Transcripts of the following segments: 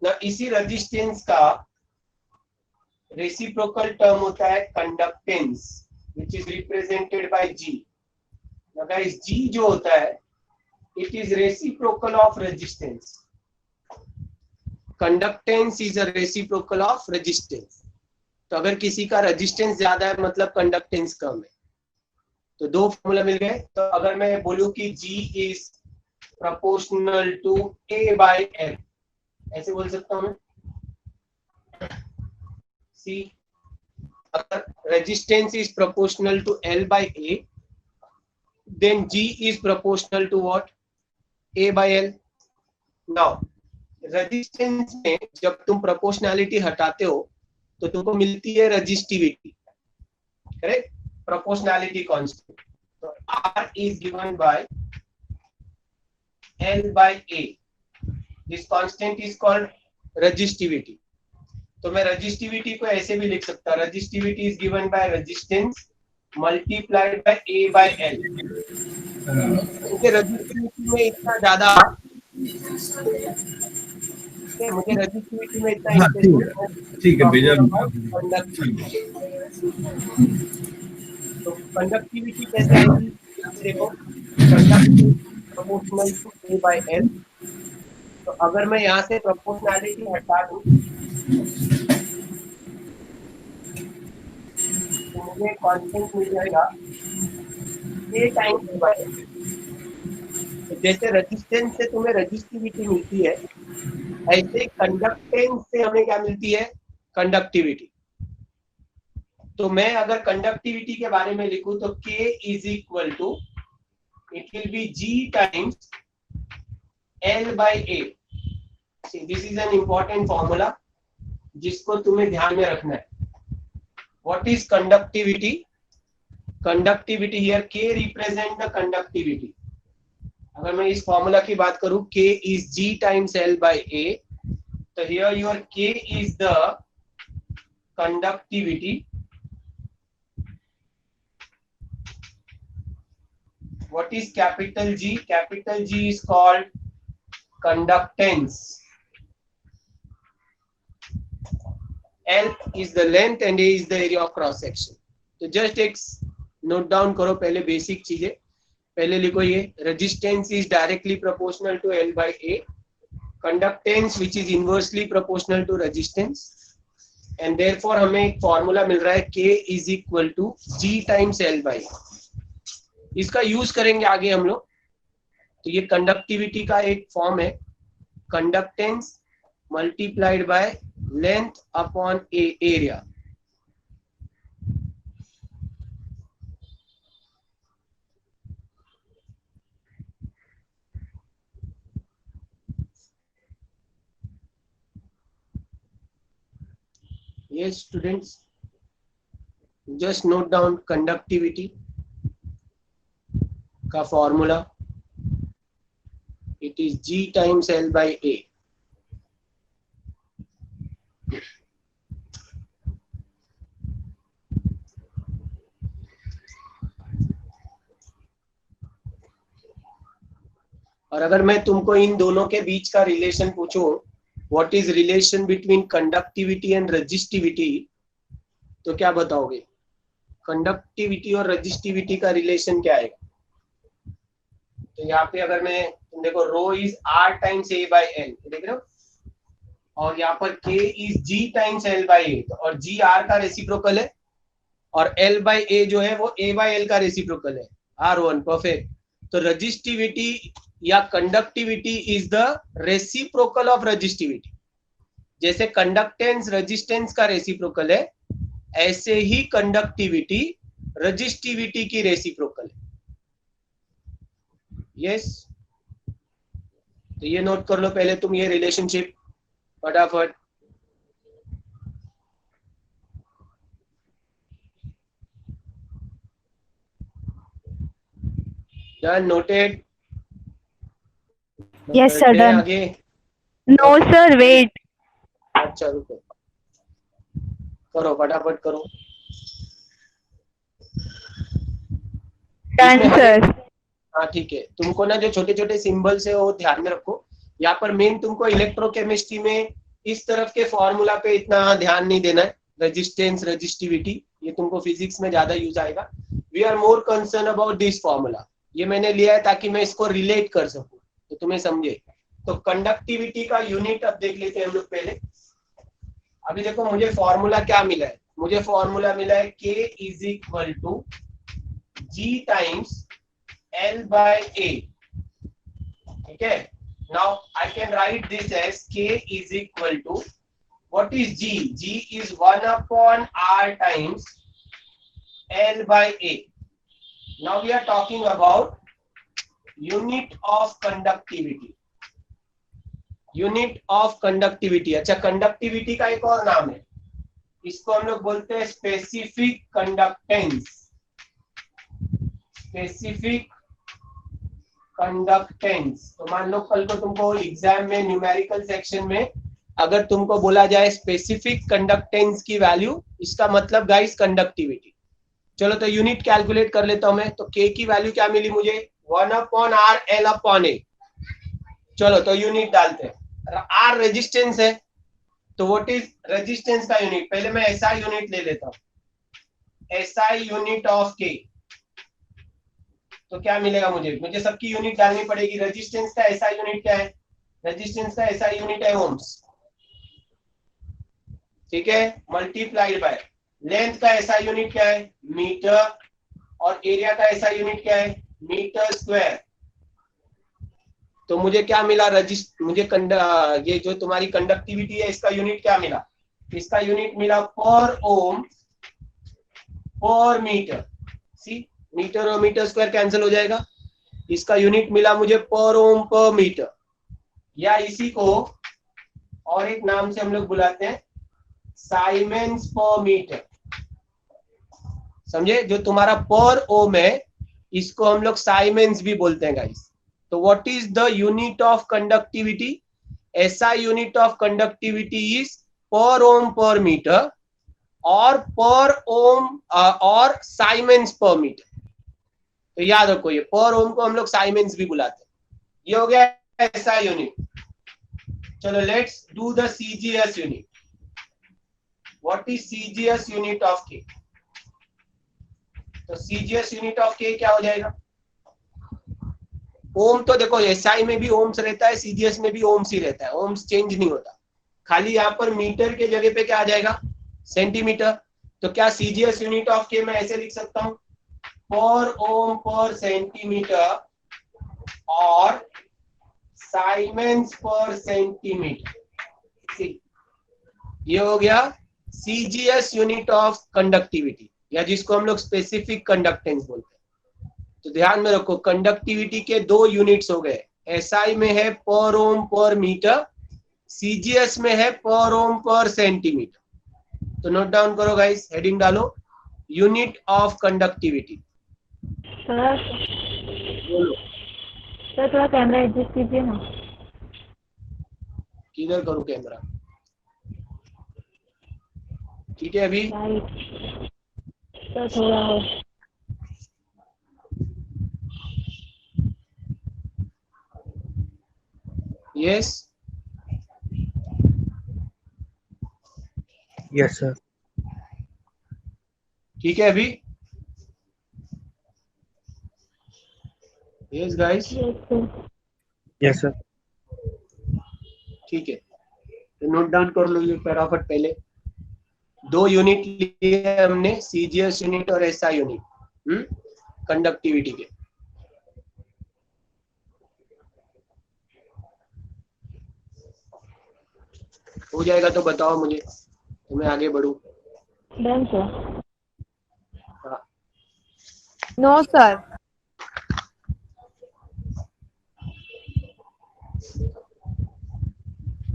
ना इसी रेजिस्टेंस का रेसिप्रोकल टर्म होता है conductance, which is represented by G. Guys G जो होता है it is reciprocal of resistance. Conductance is a reciprocal of resistance. तो अगर किसी का रेजिस्टेंस ज्यादा है मतलब कंडक्टेंस कम है। तो दो फॉर्मूला मिल गए। तो अगर मैं बोलूं कि G is proportional to A by L, ऐसे बोल सकता हूं मैं। सी, अगर resistance is proportional to L by A, then G is proportional to what? A by L. Now, resistance में जब तुम प्रोपोर्शनैलिटी हटाते हो तो तुमको मिलती है रेजिस्टिविटी, करेक्ट? Proportionality constant. तो R is given by L by A. This constant is called resistivity. तो मैं रेजिस्टिविटी को ऐसे भी लिख सकता हूँ, resistivity is given by resistance multiplied by A by L. मुझे रेजिस्टिविटी में इतना ज्यादा मुझे रेजिस्टिविटी में इतना ठीक है भैया। तो कंडक्टिविटी कैसे आएगी देखो, conductivity proportional to A by L। तो अगर मैं यहाँ से प्रोपोर्शनैलिटी हटा दूं तो मुझे कांस्टेंट मिल जाएगा A times B by L। जैसे रेजिस्टेंस से तुम्हें रेजिस्टिविटी मिलती है, ऐसे कंडक्टेंस से हमें क्या मिलती है? कंडक्टिविटी। तो मैं अगर कंडक्टिविटी के बारे में लिखूं तो K is equal to, it will be G times L by A। This is an important formula जिसको तुम्हें ध्यान में रखना है। What is conductivity? Conductivity here K represent the conductivity. अगर मैं इस फॉर्मूला की बात करूं, K is G times L by A, तो here your K is the conductivity. What is capital G? Capital G is called conductance. L is the length and A is the area of cross section. तो just एक note down करो पहले basic चीजें। पहले लिखो ये resistance is directly proportional to L by A, conductance which is inversely proportional to resistance, and therefore हमें एक फॉर्मूला मिल रहा है K is equal to G times L by A। इसका यूज करेंगे आगे हम लोग। तो ये कंडक्टिविटी का एक फॉर्म है, conductance multiplied by length upon area. Yes students, just note down conductivity का formula, it is G times L by A। और अगर मैं तुमको इन दोनों के बीच का रिलेशन पूछूं, what is relation between conductivity and resistivity, तो क्या बताओगे? कंडक्टिविटी और रेजिस्टिविटी का रिलेशन क्या है? तो यहाँ पे अगर मैं तुम देखो rho is R times A by L, देख रहे हो, और यहाँ पर K is G times L by A, और G R का रेसिप्रोकल है और L by A जो है वो A by L का रेसिप्रोकल है, R1। परफेक्ट। तो रेजिस्टिविटी या conductivity is the reciprocal of resistivity. जैसे कंडक्टेंस रेजिस्टेंस का रेसिप्रोकल है, ऐसे ही कंडक्टिविटी रेजिस्टिविटी की रेसिप्रोकल है। यस, तो ये नोट कर लो पहले तुम ये रिलेशनशिप फटाफट। Done, noted? Yes sir, done. आगे? No sir, wait. अच्छा रुको, करो फटाफट करो। Done sir. हाँ ठीक है, तुमको ना जो छोटे छोटे सिंबल्स है वो ध्यान में रखो। यहाँ पर मेन तुमको इलेक्ट्रोकेमिस्ट्री में इस तरफ के फॉर्मूला पे इतना ध्यान नहीं देना है, रेजिस्टेंस रेजिस्टिविटी ये तुमको फिजिक्स में ज्यादा यूज आएगा. We are more concern about this formula. ये मैंने लिया है ताकि मैं इसको रिलेट कर सकूं तो तुम्हें समझे. तो कंडक्टिविटी का यूनिट अब देख लेते हैं हम लोग पहले. अभी देखो मुझे फॉर्मूला क्या मिला है, मुझे फॉर्मूला मिला है K is equal to G times L by A. ठीक है. Now I can write this as K is equal to what is G? G is 1 upon R times L by A. Now we are talking about unit of conductivity. Unit of conductivity. अच्छा, conductivity का एक और नाम है, इसको हम लोग बोलते हैं स्पेसिफिक कंडक्टेंस. Specific conductance. तो मान लो कल को तुमको एग्जाम में न्यूमेरिकल सेक्शन में अगर तुमको बोला जाए स्पेसिफिक कंडक्टेंस की वैल्यू, इसका मतलब गाइस कंडक्टिविटी. चलो तो यूनिट कैलकुलेट कर लेता हूं मैं. तो K की वैल्यू क्या मिली मुझे? 1 upon R L upon A. चलो तो यूनिट डालते हैं. R रेजिस्टेंस है, तो व्हाट इज रेजिस्टेंस का यूनिट? पहले मैं SI यूनिट ले लेता हूं. SI unit of K. तो क्या मिलेगा मुझे? मुझे सबकी यूनिट डालनी पड़ेगी. रेजिस्टेंस का SI यूनिट क्या है? रेजिस्टेंस का SI यूनिट है ओम्स. ठीक है. मल्टीप्लाइड बाय लेंथ का SI यूनिट क्या है? मीटर. और एरिया का SI यूनिट क्या है? Metre square. तो मुझे क्या मिला? मुझे ये जो तुम्हारी कंडक्टिविटी है इसका यूनिट क्या मिला? इसका यूनिट मिला पर ओम पर मीटर. सी, मीटर और मीटर स्क्वायर कैंसिल हो जाएगा. इसका यूनिट मिला मुझे पर ओम पर मीटर, या इसी को और एक नाम से हम लोग बुलाते हैं साइमेंस पर मीटर. समझे? जो तुम्हारा पर ओम है इसको हम लोग साइमेंस भी बोलते हैं गाइस. तो what is the unit of conductivity? SI unit of conductivity is per ओम पर मीटर और पर ओम और साइमेंस पर मीटर. तो याद रखो, ये पर ओम को हम लोग साइमेंस भी बुलाते हैं. ये हो गया SI यूनिट. चलो let's do the CGS unit. What is CGS unit of K? तो CGS यूनिट ऑफ K क्या हो जाएगा? ओम तो देखो SI में भी ओम्स रहता है, CGS में भी ओम्स ही रहता है. ओम्स चेंज नहीं होता. खाली यहाँ पर मीटर के जगह पे क्या आ जाएगा? सेंटीमीटर. तो क्या CGS यूनिट ऑफ K मैं ऐसे लिख सकता हूँ? पर ओम पर सेंटीमीटर और साइमेंस पर सेंटीमीटर. ये हो गया CGS यूनिट ऑफ कंडक्टिविटी, या जिसको हम लोग स्पेसिफिक कंडक्टेंस बोलते हैं. तो ध्यान में रखो, कंडक्टिविटी के दो यूनिट्स हो गए. SI में है पर ओम पर मीटर, CGS में है पर ओम पर सेंटीमीटर. तो नोट डाउन करो गाइस, हेडिंग डालो यूनिट ऑफ कंडक्टिविटी. सर बोलो. सर थोड़ा कैमरा एडजस्ट कीजिए ना. किधर करूं कैमरा? ठीक है अभी. राइट सर, थोड़ा और. Yes yes sir. ठीक है अभी. Yes guys. Yes sir. ठीक है, तो नोट डाउन कर लो ये फटाफट. पहले दो यूनिट लिए हमने, CGS यूनिट और SI यूनिट कंडक्टिविटी के. हो जाएगा तो बताओ मुझे, तो मैं आगे बढ़ूं. Done sir. हाँ. No sir.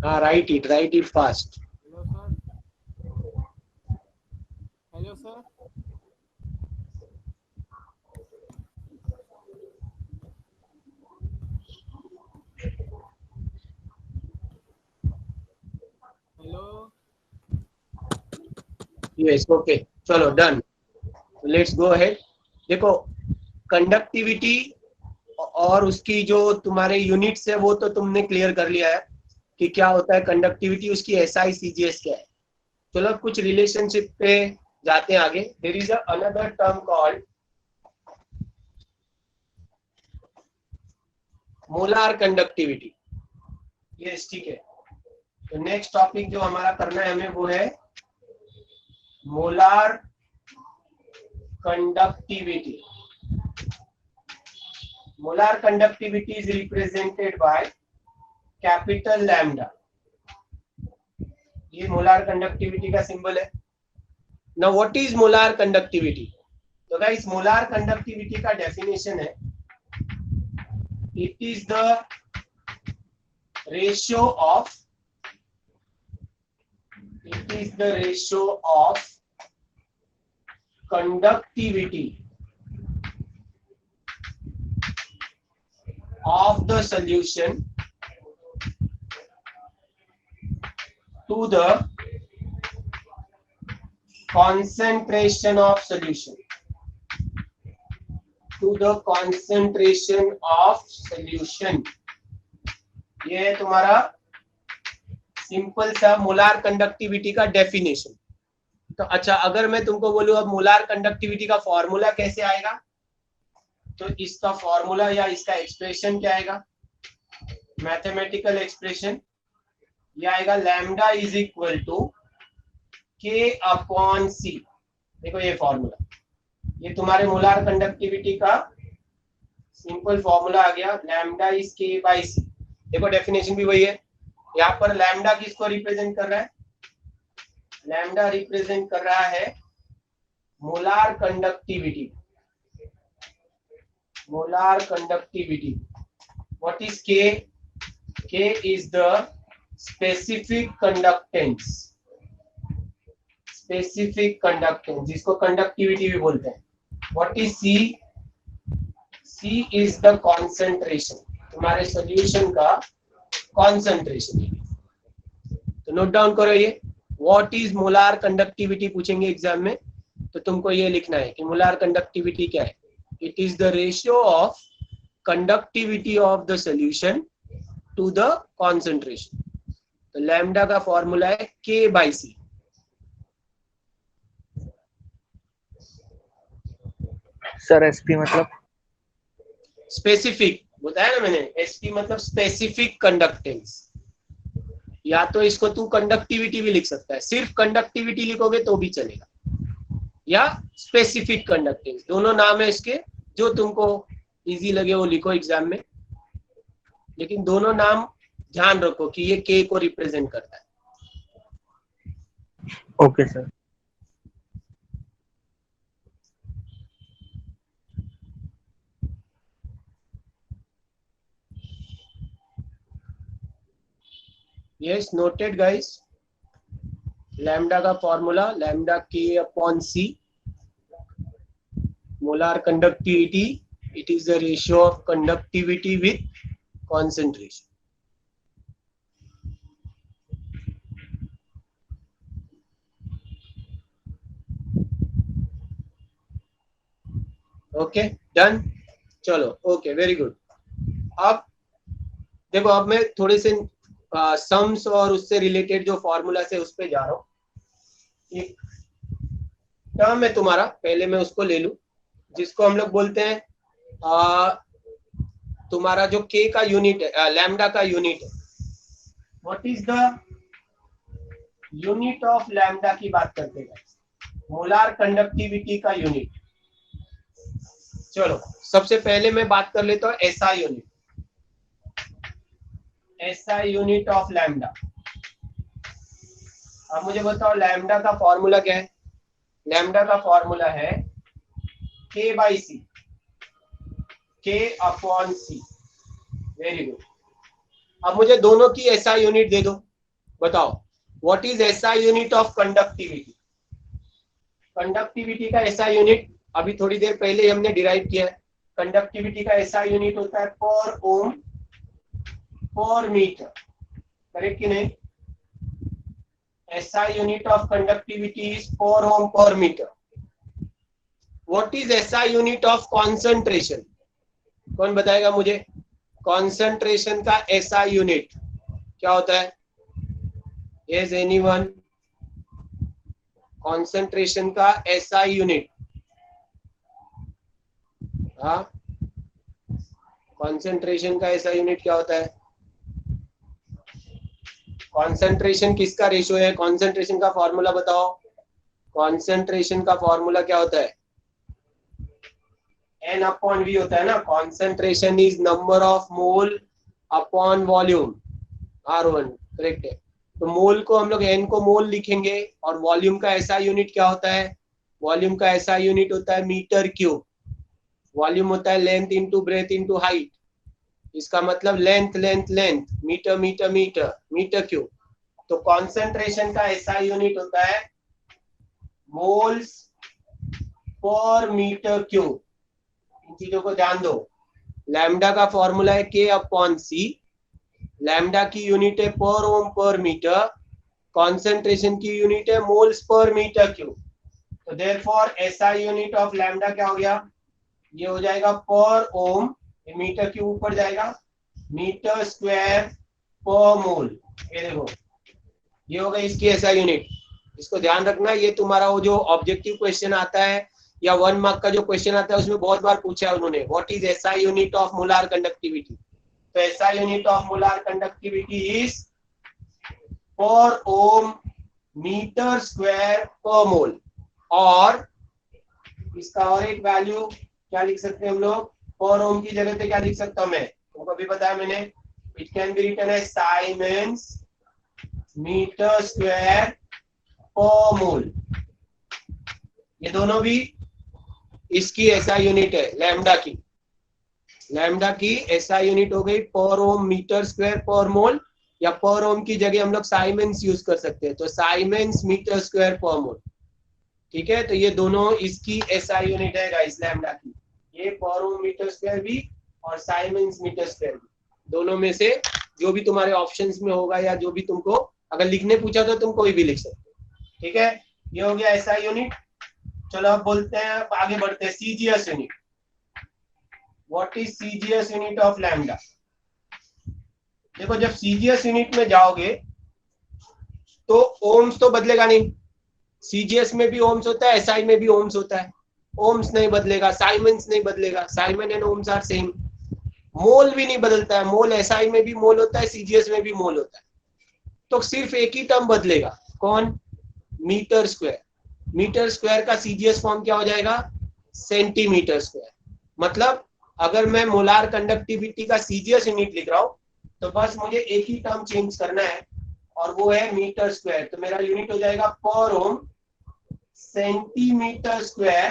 हाँ, write it fast. Hello sir. Hello. Yes okay. चलो डन. Let's go ahead. देखो कंडक्टिविटी और उसकी जो तुम्हारे यूनिट्स है वो तो तुमने क्लियर कर लिया है. कि क्या होता है कंडक्टिविटी, उसकी एसआई सीजीएस क्या है। चलो अब कुछ रिलेशनशिप पे जाते हैं आगे। There is another term called molar conductivity. Yes, ठीक है। तो नेक्स्ट टॉपिक जो हमारा करना है हमें वो है molar conductivity. Molar conductivity is represented by capital lambda. ये मोलार कंडक्टिविटी का सिंबल है। Now what is molar conductivity? तो गाइस मोलार कंडक्टिविटी का डेफिनेशन है, it is the ratio of conductivity of the solution to the concentration of solution, ये है तुम्हारा simple सा मोलार कंडक्टिविटी का डेफिनेशन। तो अच्छा, अगर मैं तुमको बोलूं अब मोलार कंडक्टिविटी का फॉर्मूला कैसे आएगा, तो इसका फॉर्मूला या इसका एक्सप्रेशन क्या आएगा, मैथमेटिकल एक्सप्रेशन ये आएगा लैम्डा इज इक्वल टू के अपॉन सी। देखो ये फॉर्मूला, ये तुम्हारे मोलार कंडक्टिविटी का सिंपल फॉर्मूला आ गया, लैम्डा इज के बाई सी। देखो डेफिनेशन भी वही है। यहाँ पर लैम्डा किसको रिप्रेजेंट कर रहा है, लैम्डा रिप्रेजेंट कर रहा है molar conductivity. Molar conductivity, what is K? K is the specific conductance, जिसको कंडक्टिविटी भी बोलते हैं। What is C? C is the concentration, तुम्हारे सॉल्यूशन का कॉन्सेंट्रेशन। तो नोट डाउन करो ये, व्हाट इज मोलार कंडक्टिविटी पूछेंगे एग्जाम में, तो तुमको ये लिखना है कि मोलार कंडक्टिविटी क्या है। It is the ratio of conductivity of the solution to the concentration. तो लैम्डा का फॉर्मूला है K by C. Sir SP मतलब स्पेसिफिक बताया ना मैंने, एसपी मतलब स्पेसिफिक कंडक्टेंस। या तो इसको तू कंडक्टिविटी भी लिख सकता है, सिर्फ कंडक्टिविटी लिखोगे तो भी चलेगा, या स्पेसिफिक कंडक्टेंस, दोनों नाम है इसके, जो तुमको इजी लगे वो लिखो एग्जाम में। लेकिन दोनों नाम ध्यान रखो कि ये के को रिप्रेजेंट करता है। Okay sir. Yes, noted guys. Lambda का formula lambda K upon C. Molar conductivity, it is the ratio of conductivity with concentration. Okay done, चलो ओके वेरी गुड। अब देखो, अब मैं थोड़े से सम्स और उससे रिलेटेड जो फॉर्मूला से उस पे जा रहा हूँ। एक टर्म है तुम्हारा, पहले मैं उसको ले लूं, जिसको हम लोग बोलते हैं तुम्हारा जो के का यूनिट है, लैम्डा का यूनिट है। What is the unit of lambda की बात करते हैं, मोलार कंडक्टिविटी का यूनिट। चलो सबसे पहले मैं बात कर लेता हूँ SI unit. SI unit of lambda. अब मुझे बताओ लैम्डा का फॉर्मूला क्या है। लैम्डा का फॉर्मूला है के बाई सी, के अपॉन सी। Very good. अब मुझे दोनों की एसआई यूनिट दे दो, बताओ what is SI unit of conductivity. Conductivity का एसआई यूनिट अभी थोड़ी देर पहले हमने डिराइव किया है। कंडक्टिविटी का एसआई यूनिट होता है पर ओम पर मीटर, करेक्ट कि नहीं? SI unit of conductivity is per ohm per meter. What is SI unit of concentration? कौन बताएगा मुझे? Concentration का SI unit क्या होता है? Is anyone? कॉन्सेंट्रेशन का एसआई यूनिट, हाँ, कॉन्सेंट्रेशन का एसआई यूनिट क्या होता है? कॉन्सेंट्रेशन किसका रेशियो है? कॉन्सेंट्रेशन का फॉर्मूला बताओ। कॉन्सेंट्रेशन का फॉर्मूला क्या होता है? N अपॉन V होता है ना। Concentration is number of mole upon volume, R1, correct है। तो मोल को हम लोग N को मोल लिखेंगे और वॉल्यूम का ऐसा यूनिट क्या होता है? वॉल्यूम का ऐसा यूनिट होता है मीटर क्यूब। वॉल्यूम होता है length into breadth into height. इसका मतलब length length length, metre metre metre, metre cube. तो कॉन्सेंट्रेशन का ऐसा यूनिट होता है मोल्स पर मीटर क्यूब। इन चीजों को ध्यान दो। लैम्डा का फॉर्मूला है K अपॉन C। लैम्डा की यूनिट है पर ओम पर मीटर। कॉन्सेंट्रेशन की यूनिट है मोल्स पर मीटर क्यूब। तो therefore SI unit of lambda क्या हो गया? ये हो जाएगा पर ओम, मीटर क्यूब ऊपर जाएगा, मीटर स्क्वायर पर मोल। ये देखो, ये हो गई इसकी एसआई यूनिट। इसको ध्यान रखना, ये तुम्हारा वो जो ऑब्जेक्टिव क्वेश्चन आता है या 1 मार्क का जो क्वेश्चन आता है उसमें बहुत बार पूछा है उन्होंने, what is SI unit of molar conductivity. तो SI unit of molar conductivity is per ohm metre square per मोल। और इसका और एक वैल्यू क्या लिख सकते हैं हम लोग? पर ओम की जगह पे क्या लिख सकता हूं मैं? तुमको भी बताया मैंने, it can be written as siemens metre square per mole. ये दोनों भी इसकी एसआई यूनिट है लैम्डा की। लैम्डा की एसआई यूनिट हो गई पर ओम मीटर स्क्वायर पर मोल, या पर ओम की जगह हम लोग साइमेंस यूज कर सकते हैं, तो साइमेंस मीटर स्क्वायर पर मोल। ठीक है, तो ये दोनों इसकी एसआई यूनिट है गाइस लैम्डा की। ये पर ओम मीटर स्क्वायर भी और साइमेंस मीटर स्क्वायर भी, दोनों में से जो भी तुम्हारे ऑप्शंस में होगा या जो भी तुमको अगर लिखने पूछा तो तुम कोई भी लिख सकते हो। ठीक है, ये हो गया एसआई यूनिट। चलो अब बोलते हैं, आगे बढ़ते हैं CGS unit. What is CGS unit of lambda? देखो, जब सीजीएस यूनिट में जाओगे तो ओम्स तो बदलेगा नहीं। सीजीएस में भी ओम्स होता है, एसआई में भी ओम्स होता है। ओम्स नहीं बदलेगा, साइमन्स नहीं बदलेगा, siemens and ohms are same. Mole भी नहीं बदलता है, मोल एसआई में भी मोल होता है, सीजीएस में भी मोल होता है। तो सिर्फ एक ही टर्म बदलेगा, कौन? Metre square. मीटर स्क्वायर का सीजीएस फॉर्म क्या हो जाएगा? Centimetre square. मतलब अगर मैं मोलार कंडक्टिविटी का सीजीएस यूनिट लिख रहा हूं तो बस मुझे एक ही टर्म चेंज करना है और वो है मीटर स्क्वायर। तो मेरा यूनिट हो जाएगा पर ओम सेंटीमीटर स्क्वायर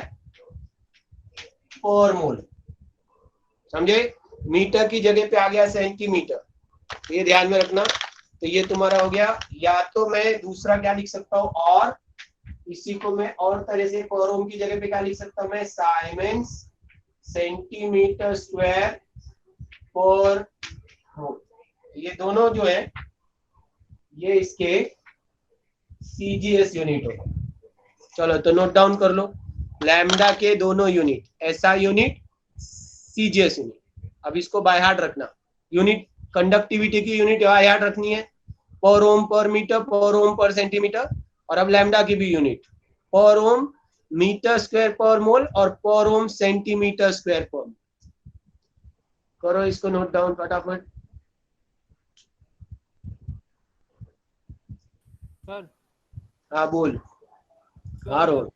पर मोल। समझे? मीटर की जगह पे आ गया सेंटीमीटर, ये ध्यान में रखना। तो ये तुम्हारा हो गया। या तो मैं दूसरा क्या लिख सकता हूँ, और इसी को मैं और तरह से पर ओम की जगह पे क्या लिख सकता हूँ मैं? साइमेंस सेंटीमीटर स्क्वायर पर मोल। ये दोनों जो है ये इसके सीजीएस यूनिट होगा। चलो तो नोट डाउन कर लो, लैम्डा के दोनों unit, SI unit, CGS unit. अब इसको बाय हार्ट रखना। यूनिट कंडक्टिविटी की यूनिट बाय हार्ट रखनी है, पर ओम पर मीटर, पर ओम पर सेंटीमीटर। और अब लैम्डा की भी यूनिट, पर ओम मीटर स्क्वायर पर मोल और पर ओम सेंटीमीटर स्क्वायर पर मोल। करो इसको नोट डाउन फटाफट। सर हाँ बोल। हाँ रोल।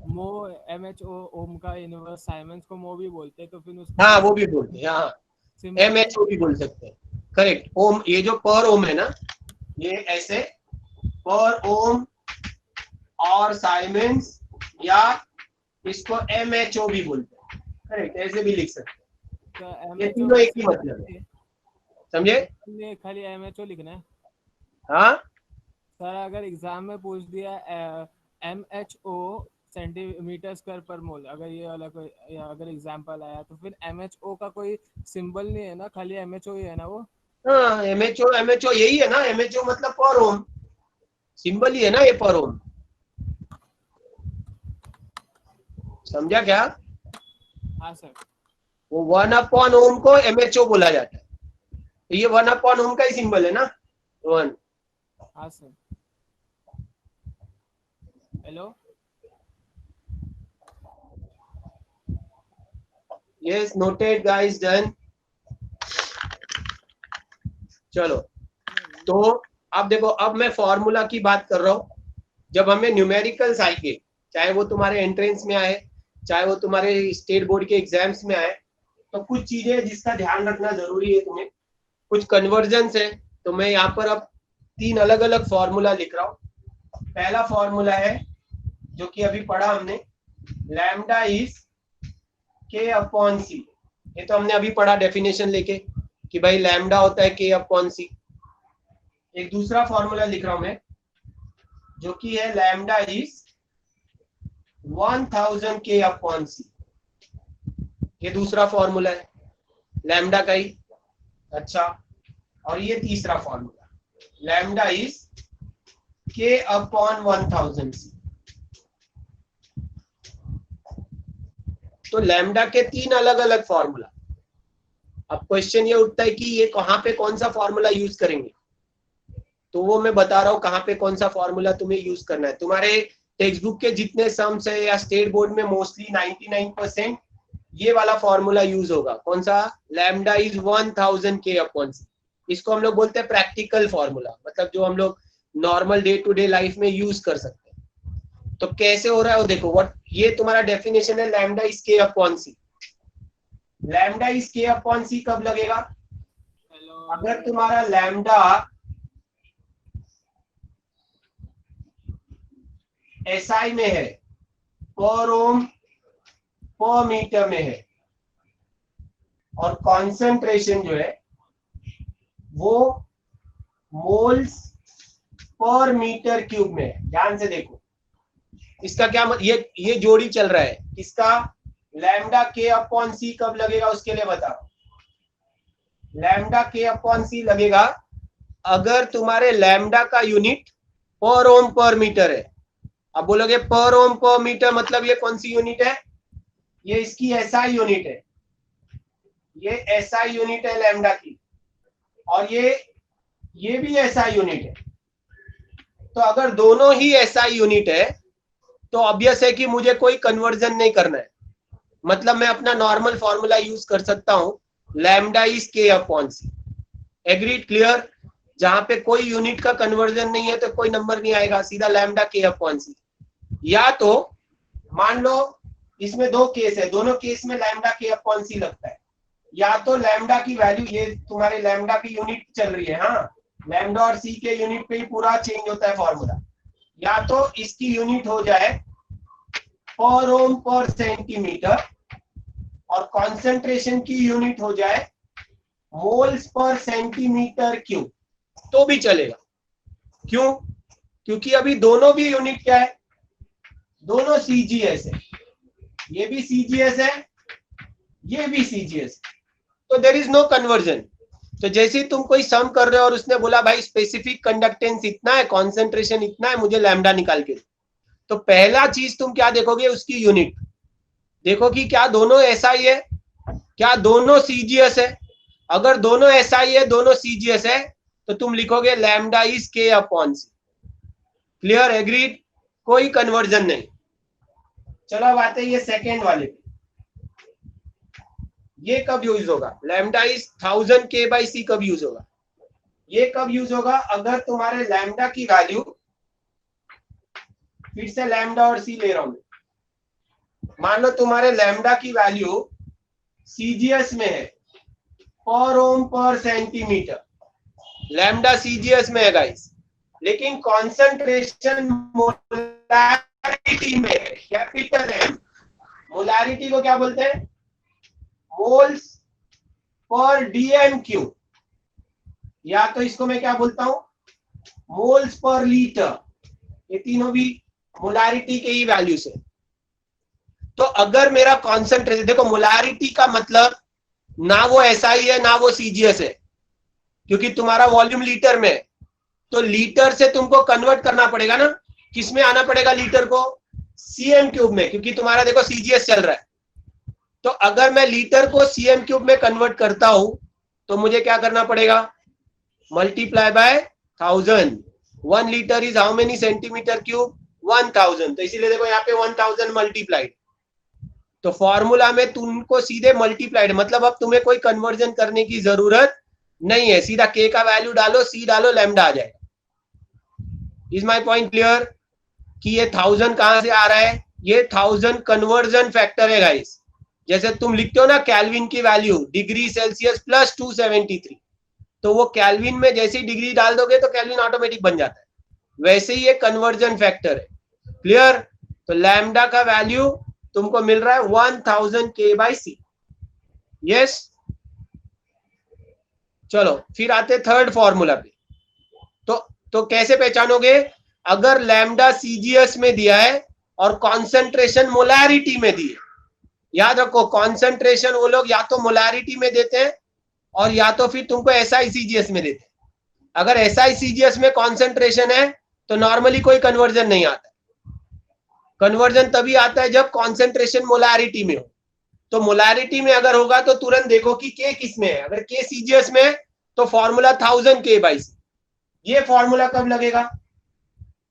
मो MHO ओम का इनवर्स साइमंस को मो भी बोलते हैं, तो फिर उसको हाँ वो भी बोलते हैं, हाँ MHO भी बोल सकते हैं, करेक्ट। ओम, ये जो पर ओम है ना, ये ऐसे पर ओम और साइमंस, या इसको MHO भी बोलते हैं, करेक्ट, ऐसे भी लिख सकते हैं। ये तीनों एक ही मतलब है, समझे? खाली MHO लिखना है हाँ सर। अगर एग्जाम में पूछ दिया MHO सेंटीमीटर स्क्वायर पर मोल, अगर ये वाला कोई अगर एग्जाम्पल आया तो फिर MHO का कोई सिंबल नहीं है ना, खाली MHO ही है ना वो? हाँ, MHO यही है ना, MHO मतलब पर ओम, सिंबल ही है ना ये पर ओम। समझा क्या? हाँ सर। वो 1 अपॉन ओम को MHO बोला जाता है, तो ये 1 अपॉन ओम का ही सिंबल है ना। 1. हाँ sir. Hello. Yes, noted guys, done. चलो, तो अब देखो, अब मैं फॉर्मूला की बात कर रहा हूं. जब हमें न्यूमेरिकल्स आएंगे, चाहे वो तुम्हारे एंट्रेंस में आए, चाहे वो तुम्हारे स्टेट बोर्ड के एग्जाम्स में आए, तो कुछ चीजें जिसका ध्यान रखना जरूरी है तुम्हें. कुछ कन्वर्जन्स है, तो मैं यहाँ पर अब 3 अलग अलग फॉर्मूला लिख रहा हूँ. पहला फॉर्मूला है जो कि अभी पढ़ा हमने, लैम्डा इज के अपॉन सी. ये तो हमने अभी पढ़ा डेफिनेशन लेके कि भाई लैम्डा होता है के अपॉन सी. एक दूसरा फॉर्मूला लिख रहा हूं मैं जो कि है लैम्डा इज 1000 के अपॉन सी. ये दूसरा फॉर्मूला है लैम्डा का ही. अच्छा, और ये तीसरा फॉर्मूला लैम्डा इज के अपॉन 1000 सी. तो लैम्डा के 3 अलग अलग फॉर्मूला. अब क्वेश्चन ये उठता है कि ये कहाँ पे कौन सा फॉर्मूला यूज करेंगे, तो वो मैं बता रहा हूँ कहाँ पे कौन सा फॉर्मूला तुम्हें यूज करना है. तुम्हारे टेक्स्ट बुक के जितने सम्स है या स्टेट बोर्ड में मोस्टली 99% ये वाला फॉर्मूला यूज होगा. कौन सा? लैम्डा इज 1000 के अपॉन सी. इसको हम लोग बोलते हैं प्रैक्टिकल फॉर्मूला, मतलब जो हम लोग normal day to day life में यूज कर सकते हैं. तो कैसे हो रहा है वो देखो. व्हाट, ये तुम्हारा डेफिनेशन है लैम्डा इज के अपॉन सी. लैम्डा इज के अपॉन सी कब लगेगा? हेलो. अगर तुम्हारा लैम्डा एसआई में है, पर ओम पर मीटर में है, और कॉन्सेंट्रेशन जो है वो मोल्स पर मीटर क्यूब में है. ध्यान से देखो, इसका क्या ये जोड़ी चल रहा है. इसका लैम्डा के अपॉन सी कब लगेगा उसके लिए बताओ. लैम्डा के अपॉन सी लगेगा अगर तुम्हारे लैम्डा का यूनिट पर ओम पर मीटर है. अब बोलोगे पर ओम पर मीटर मतलब ये कौन सी यूनिट है? ये इसकी एसआई यूनिट है. ये एसआई यूनिट है लैम्डा की, और ये भी एसआई यूनिट है. तो अगर दोनों ही एसआई यूनिट है तो ऑब्वियस है कि मुझे कोई कन्वर्जन नहीं करना है. मतलब मैं अपना नॉर्मल फॉर्मूला यूज कर सकता हूं, लैम्डा इज के अपॉन सी. एग्रीड? क्लियर? जहां पे कोई यूनिट का कन्वर्जन नहीं है तो कोई नंबर नहीं आएगा, सीधा लैम्डा के अपॉन सी. या तो मान लो इसमें 2 केस है, दोनों केस में लैम्डा के अपॉन सी लगता है. या तो लैम्डा की वैल्यू, ये तुम्हारे लैम्डा की यूनिट चल रही है, हाँ, लैम्डा और सी के यूनिट पे ही पूरा चेंज होता है फॉर्मूला. या तो इसकी यूनिट हो जाए पर ओम पर सेंटीमीटर और कॉन्सेंट्रेशन की यूनिट हो जाए मोल्स पर सेंटीमीटर क्यूब, तो भी चलेगा. क्यों? क्योंकि अभी दोनों भी यूनिट क्या है? दोनों सीजीएस है. ये भी सीजीएस है, ये भी सीजीएस है. तो देयर इज नो कन्वर्जन. तो जैसे ही तुम कोई सम कर रहे हो और उसने बोला भाई स्पेसिफिक कंडक्टेंस इतना है, कॉन्सेंट्रेशन इतना है, मुझे लैम्डा निकाल के, तो पहला चीज तुम क्या देखोगे? उसकी यूनिट देखो कि क्या दोनों एसआई है, क्या दोनों सीजीएस है. अगर दोनों एसआई है, दोनों सीजीएस है, तो तुम लिखोगे लैम्डा इज के अपॉन सी. क्लियर? एग्रीड? कोई कन्वर्जन नहीं. चलो अब आते हैं ये सेकेंड वाले पे. ये कब यूज होगा? लैम्डा इज 1000 के बाई सी कब यूज होगा? ये कब यूज होगा? अगर तुम्हारे लैम्डा की वैल्यू, फिर से लैम्डा और सी ले रहा हूं मैं, मान लो तुम्हारे लैम्डा की वैल्यू सीजीएस में है, पर ओम पर सेंटीमीटर. लैम्डा सीजीएस में है गाइस, लेकिन कॉन्सेंट्रेशन मोलारिटी में है, कैपिटल एम. मोलारिटी को क्या बोलते हैं? Moles per DM cube. या तो इसको मैं क्या बोलता हूं? Moles per litre. ये तीनों भी मोलारिटी के ही वैल्यूज है. तो अगर मेरा कॉन्सेंट्रेशन, देखो मोलारिटी का मतलब ना वो एसआई है ना वो सीजीएस है, क्योंकि तुम्हारा वॉल्यूम लीटर में है. तो लीटर से तुमको कन्वर्ट करना पड़ेगा ना. किसमें आना पड़ेगा लीटर को? सीएम क्यूब में, क्योंकि तुम्हारा देखो सीजीएस चल रहा है. तो अगर मैं लीटर को सीएम क्यूब में कन्वर्ट करता हूं तो मुझे क्या करना पड़ेगा? Multiply by 1000. 1 liter is how many centimeter cube? 1000. तो इसीलिए देखो यहाँ पे 1000 मल्टीप्लाइड. तो फॉर्मूला में तुमको सीधे मल्टीप्लाइड, मतलब अब तुम्हें कोई कन्वर्जन करने की जरूरत नहीं है, सीधा k का वैल्यू डालो, c डालो, लैम्डा आ जाएगा. Is my point clear? कि ये 1000 कहां से आ रहा है? ये 1000 कन्वर्जन फैक्टर है गाइस. जैसे तुम लिखते हो ना केल्विन की वैल्यू डिग्री सेल्सियस प्लस 273, तो वो केल्विन में जैसे ही डिग्री डाल दोगे तो केल्विन ऑटोमेटिक बन जाता है. वैसे ही ये कन्वर्जन फैक्टर है. क्लियर? तो लैम्डा का वैल्यू तुमको मिल रहा है 1000 k/c. यस. चलो फिर आते थर्ड फॉर्मूला पे. तो कैसे पहचानोगे? अगर लैम्डा सीजीएस में दिया है और कॉन्सेंट्रेशन मोलैरिटी में दी है. याद रखो कॉन्सेंट्रेशन वो लोग या तो मोलैरिटी में देते हैं और या तो फिर तुमको SI/CGS में देते हैं. अगर SI/CGS में कॉन्सेंट्रेशन है तो नॉर्मली कोई कन्वर्जन नहीं आता. कन्वर्जन तभी आता है जब कॉन्सेंट्रेशन मोलैरिटी में हो. तो मोलैरिटी में अगर होगा तो तुरंत देखो कि K किस में है. अगर K CGS में है तो फॉर्मूला 1000 k/c. ये फॉर्मूला कब लगेगा?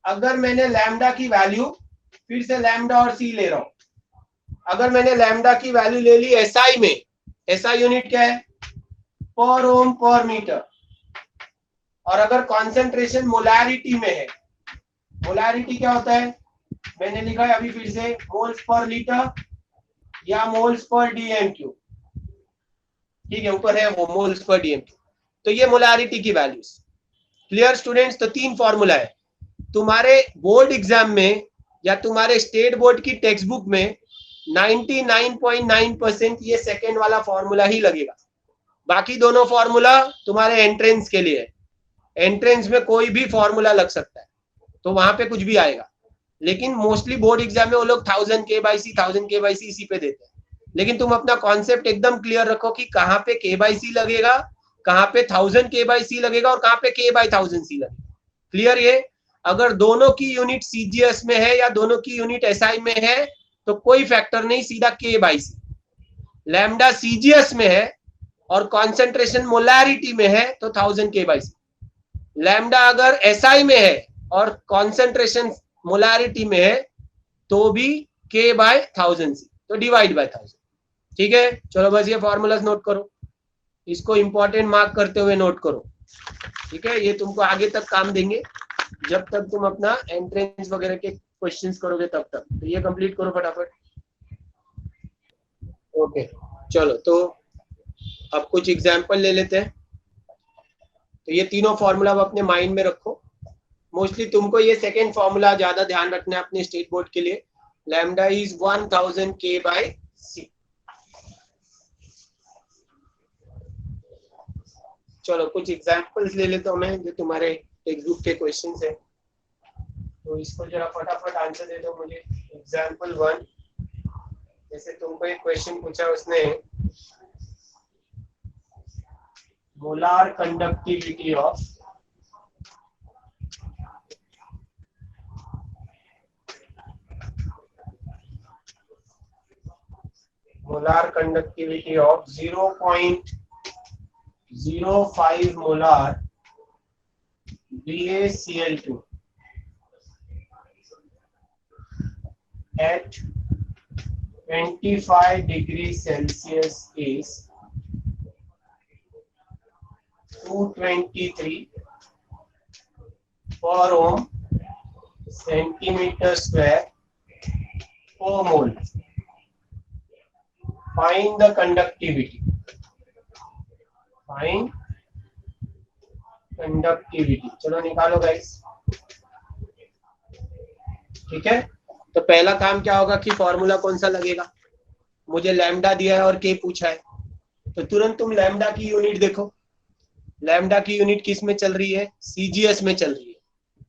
अगर मैंने लैम्डा की वैल्यू, फिर से लैम्डा और C ले रहा हूं. अगर मैंने लैम्डा की वैल्यू ले ली SI में, SI यूनिट क्या है? पर ओम पर मीटर. और अगर कॉन्सेंट्रेशन मोलैरिटी में है, मोलैरिटी क्या होता है? मैंने लिखा है अभी फिर से, मोल्स पर लीटर या मोल्स पर dm³. ठीक है, ऊपर है वो मोल्स पर dm³. तो ये मोलैरिटी की वैल्यूज. Clear students? तो 3 फॉर्मूला है. तुम्हारे बोर्ड एग्जाम में या तुम्हारे स्टेट बोर्ड की टेक्स्ट बुक में 99.9% ये सेकेंड वाला फॉर्मूला ही लगेगा. बाकी दोनों फॉर्मूला तुम्हारे एंट्रेंस के लिए है. एंट्रेंस में कोई भी फॉर्मूला लग सकता है, तो वहां पे कुछ भी आएगा. लेकिन मोस्टली बोर्ड एग्जाम में वो लोग 1000 k/c इसी पे देते हैं. लेकिन तुम अपना कॉन्सेप्ट एकदम क्लियर रखो कि कहाँ पे k/c लगेगा, कहाँ पे 1000 k/c लगेगा और कहाँ पे k/1000c लगेगा. क्लियर? ये अगर दोनों की यूनिट CGS में है या दोनों की यूनिट SI में है तो कोई फैक्टर नहीं, सीधा k/c. लैम्डा CGS में है और कॉन्सेंट्रेशन मोलैरिटी में है तो 1000 k/c. लैम्डा अगर SI में है और कॉन्सेंट्रेशन मोलैरिटी में है तो भी k/1000c, तो डिवाइड बाय 1000. ठीक है, चलो बस ये फॉर्मूलाज नोट करो, इसको इंपॉर्टेंट मार्क करते हुए नोट करो. ठीक है, ये तुमको आगे तक काम देंगे जब तक तुम अपना एंट्रेंस वगैरह के क्वेश्चंस करोगे तब तक. तो ये कंप्लीट करो फटाफट. ओके चलो, तो अब कुछ एग्जांपल ले लेते हैं. तो ये तीनों फॉर्मूला अपने माइंड में रखो. मोस्टली तुमको ये सेकेंड फॉर्मूला ज्यादा ध्यान रखना है अपने स्टेट बोर्ड के लिए. Lambda is 1000 k/c. चलो कुछ एग्जांपल्स ले लेता हूं मैं जो तुम्हारे टेक्स्ट बुक के क्वेश्चंस है. तो इसको जरा फटाफट आंसर दे दो मुझे. एग्जांपल 1, जैसे तुमको एक क्वेश्चन पूछा उसने, molar conductivity of molar conductivity of 0.05 molar BaCl2 at 25 degrees Celsius is 223 per ohm centimeter square per mole. Find the conductivity. Find conductivity. चलो निकालो गाइस. ठीक है, तो पहला काम क्या होगा कि फॉर्मूला कौन सा लगेगा. मुझे लैम्डा दिया है और के पूछा है, तो तुरंत तुम लैम्डा की यूनिट देखो. लैम्डा की यूनिट किस में चल रही है? CGS में चल रही है.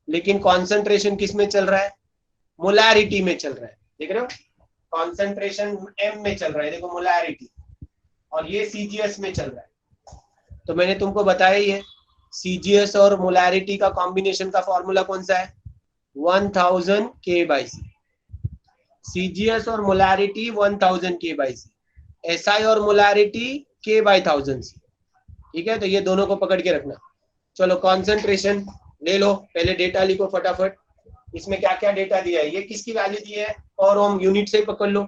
लेकिन कॉन्सेंट्रेशन किस में चल रहा है? मोलैरिटी में चल रहा है. देख रहे हो, कॉन्सेंट्रेशन M में चल रहा है, देखो मोलैरिटी, और ये CGS में चल रहा है. तो मैंने तुमको बताया ही है, CGS और मोलैरिटी का कॉम्बिनेशन का फॉर्मूला कौन सा है? 1000 k/c. CGS और मोलैरिटी 1000 k/c. SI और मोलैरिटी k/1000c. ठीक है, तो ये दोनों को पकड़ के रखना. चलो कॉन्सेंट्रेशन, ले लो, पहले डेटा लिखो फटाफट। इसमें क्या क्या डेटा दिया है, ये किसकी वैल्यू दी है, पर ओम, यूनिट से पकड़ लो।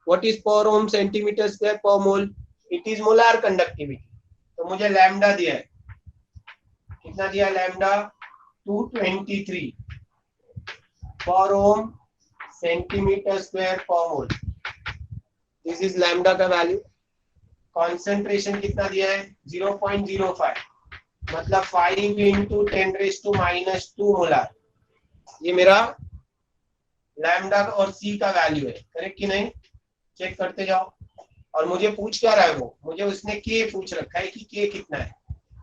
What is per Om centimetre square per mole, it is molar conductivity. तो मुझे लैम्डा दिया है, कितना दिया है लैम्डा, 223 पर ओम centimetre square per mole, this is lambda का वैल्यू। कॉन्सेंट्रेशन कितना दिया है 0.05, मतलब 5 इंटू 10⁻⁻² मोलार, ये मेरा लैम्डा और सी का वैल्यू है, करेक्ट कि नहीं, चेक करते जाओ। और मुझे पूछ क्या रहा है वो, मुझे उसने के पूछ रखा है कि के कितना है,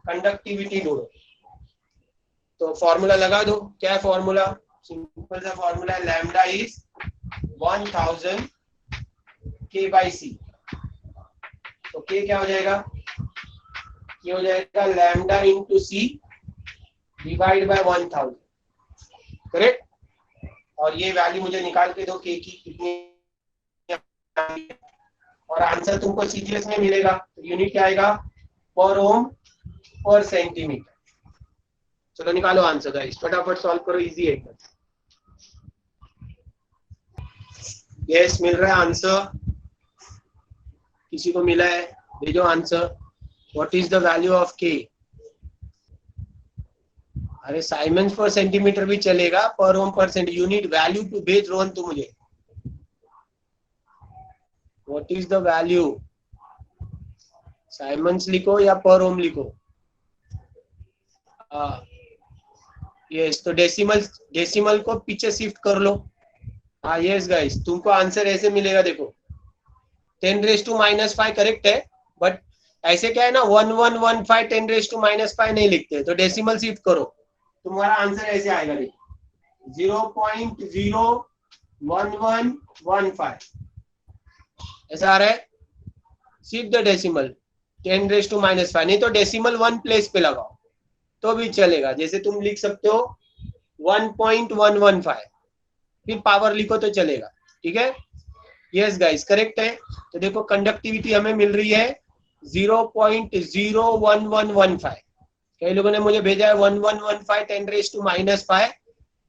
कंडक्टिविटी ढूंढो। तो फॉर्मूला लगा दो, क्या है फॉर्मूला, सिंपल सा फॉर्मूला है, लैम्डा इज 1000 k/c। तो के क्या हो जाएगा, ये हो जाएगा lambda into C divide by 1000, correct. और ये वैल्यू मुझे निकाल के दो के की कितनी, और आंसर तुमको सीजीएस में मिलेगा। तो यूनिट क्या आएगा, पर ओम पर सेंटीमीटर। चलो निकालो आंसर गाइस, फटाफट सॉल्व करो, इजी है एकदम। यस मिल रहा है आंसर, किसी को मिला है भेजो answer. What is the value of के, अरे साइमंस पर सेंटीमीटर भी चलेगा, पर ओम पर सेंटी, यूनिट वैल्यू टू भेज रोहन तू मुझे। What is the value, siemens लिखो या पर ओम लिखो। यस, तो डेसिमल को पीछे शिफ्ट कर लो। हाँ यस गाइस, तुमको आंसर ऐसे मिलेगा, देखो 10⁻⁻5 करेक्ट है, बट ऐसे क्या है ना 1115 10⁻⁻5 नहीं लिखते, तो डेसिमल शिफ्ट करो, तुम्हारा आंसर ऐसे आएगा, देखो 0.01115 ऐसा आ रहा है। शिफ्ट द डेसिमल 10⁻⁻5, नहीं तो डेसिमल 1 प्लेस पे लगाओ तो भी चलेगा, जैसे तुम लिख सकते हो 1.115, फिर पावर लिखो तो चलेगा, ठीक है। यस गाइस करेक्ट है। तो देखो कंडक्टिविटी हमें मिल रही है 0.01115, कई लोगों ने मुझे भेजा है 1115 10⁻⁻5,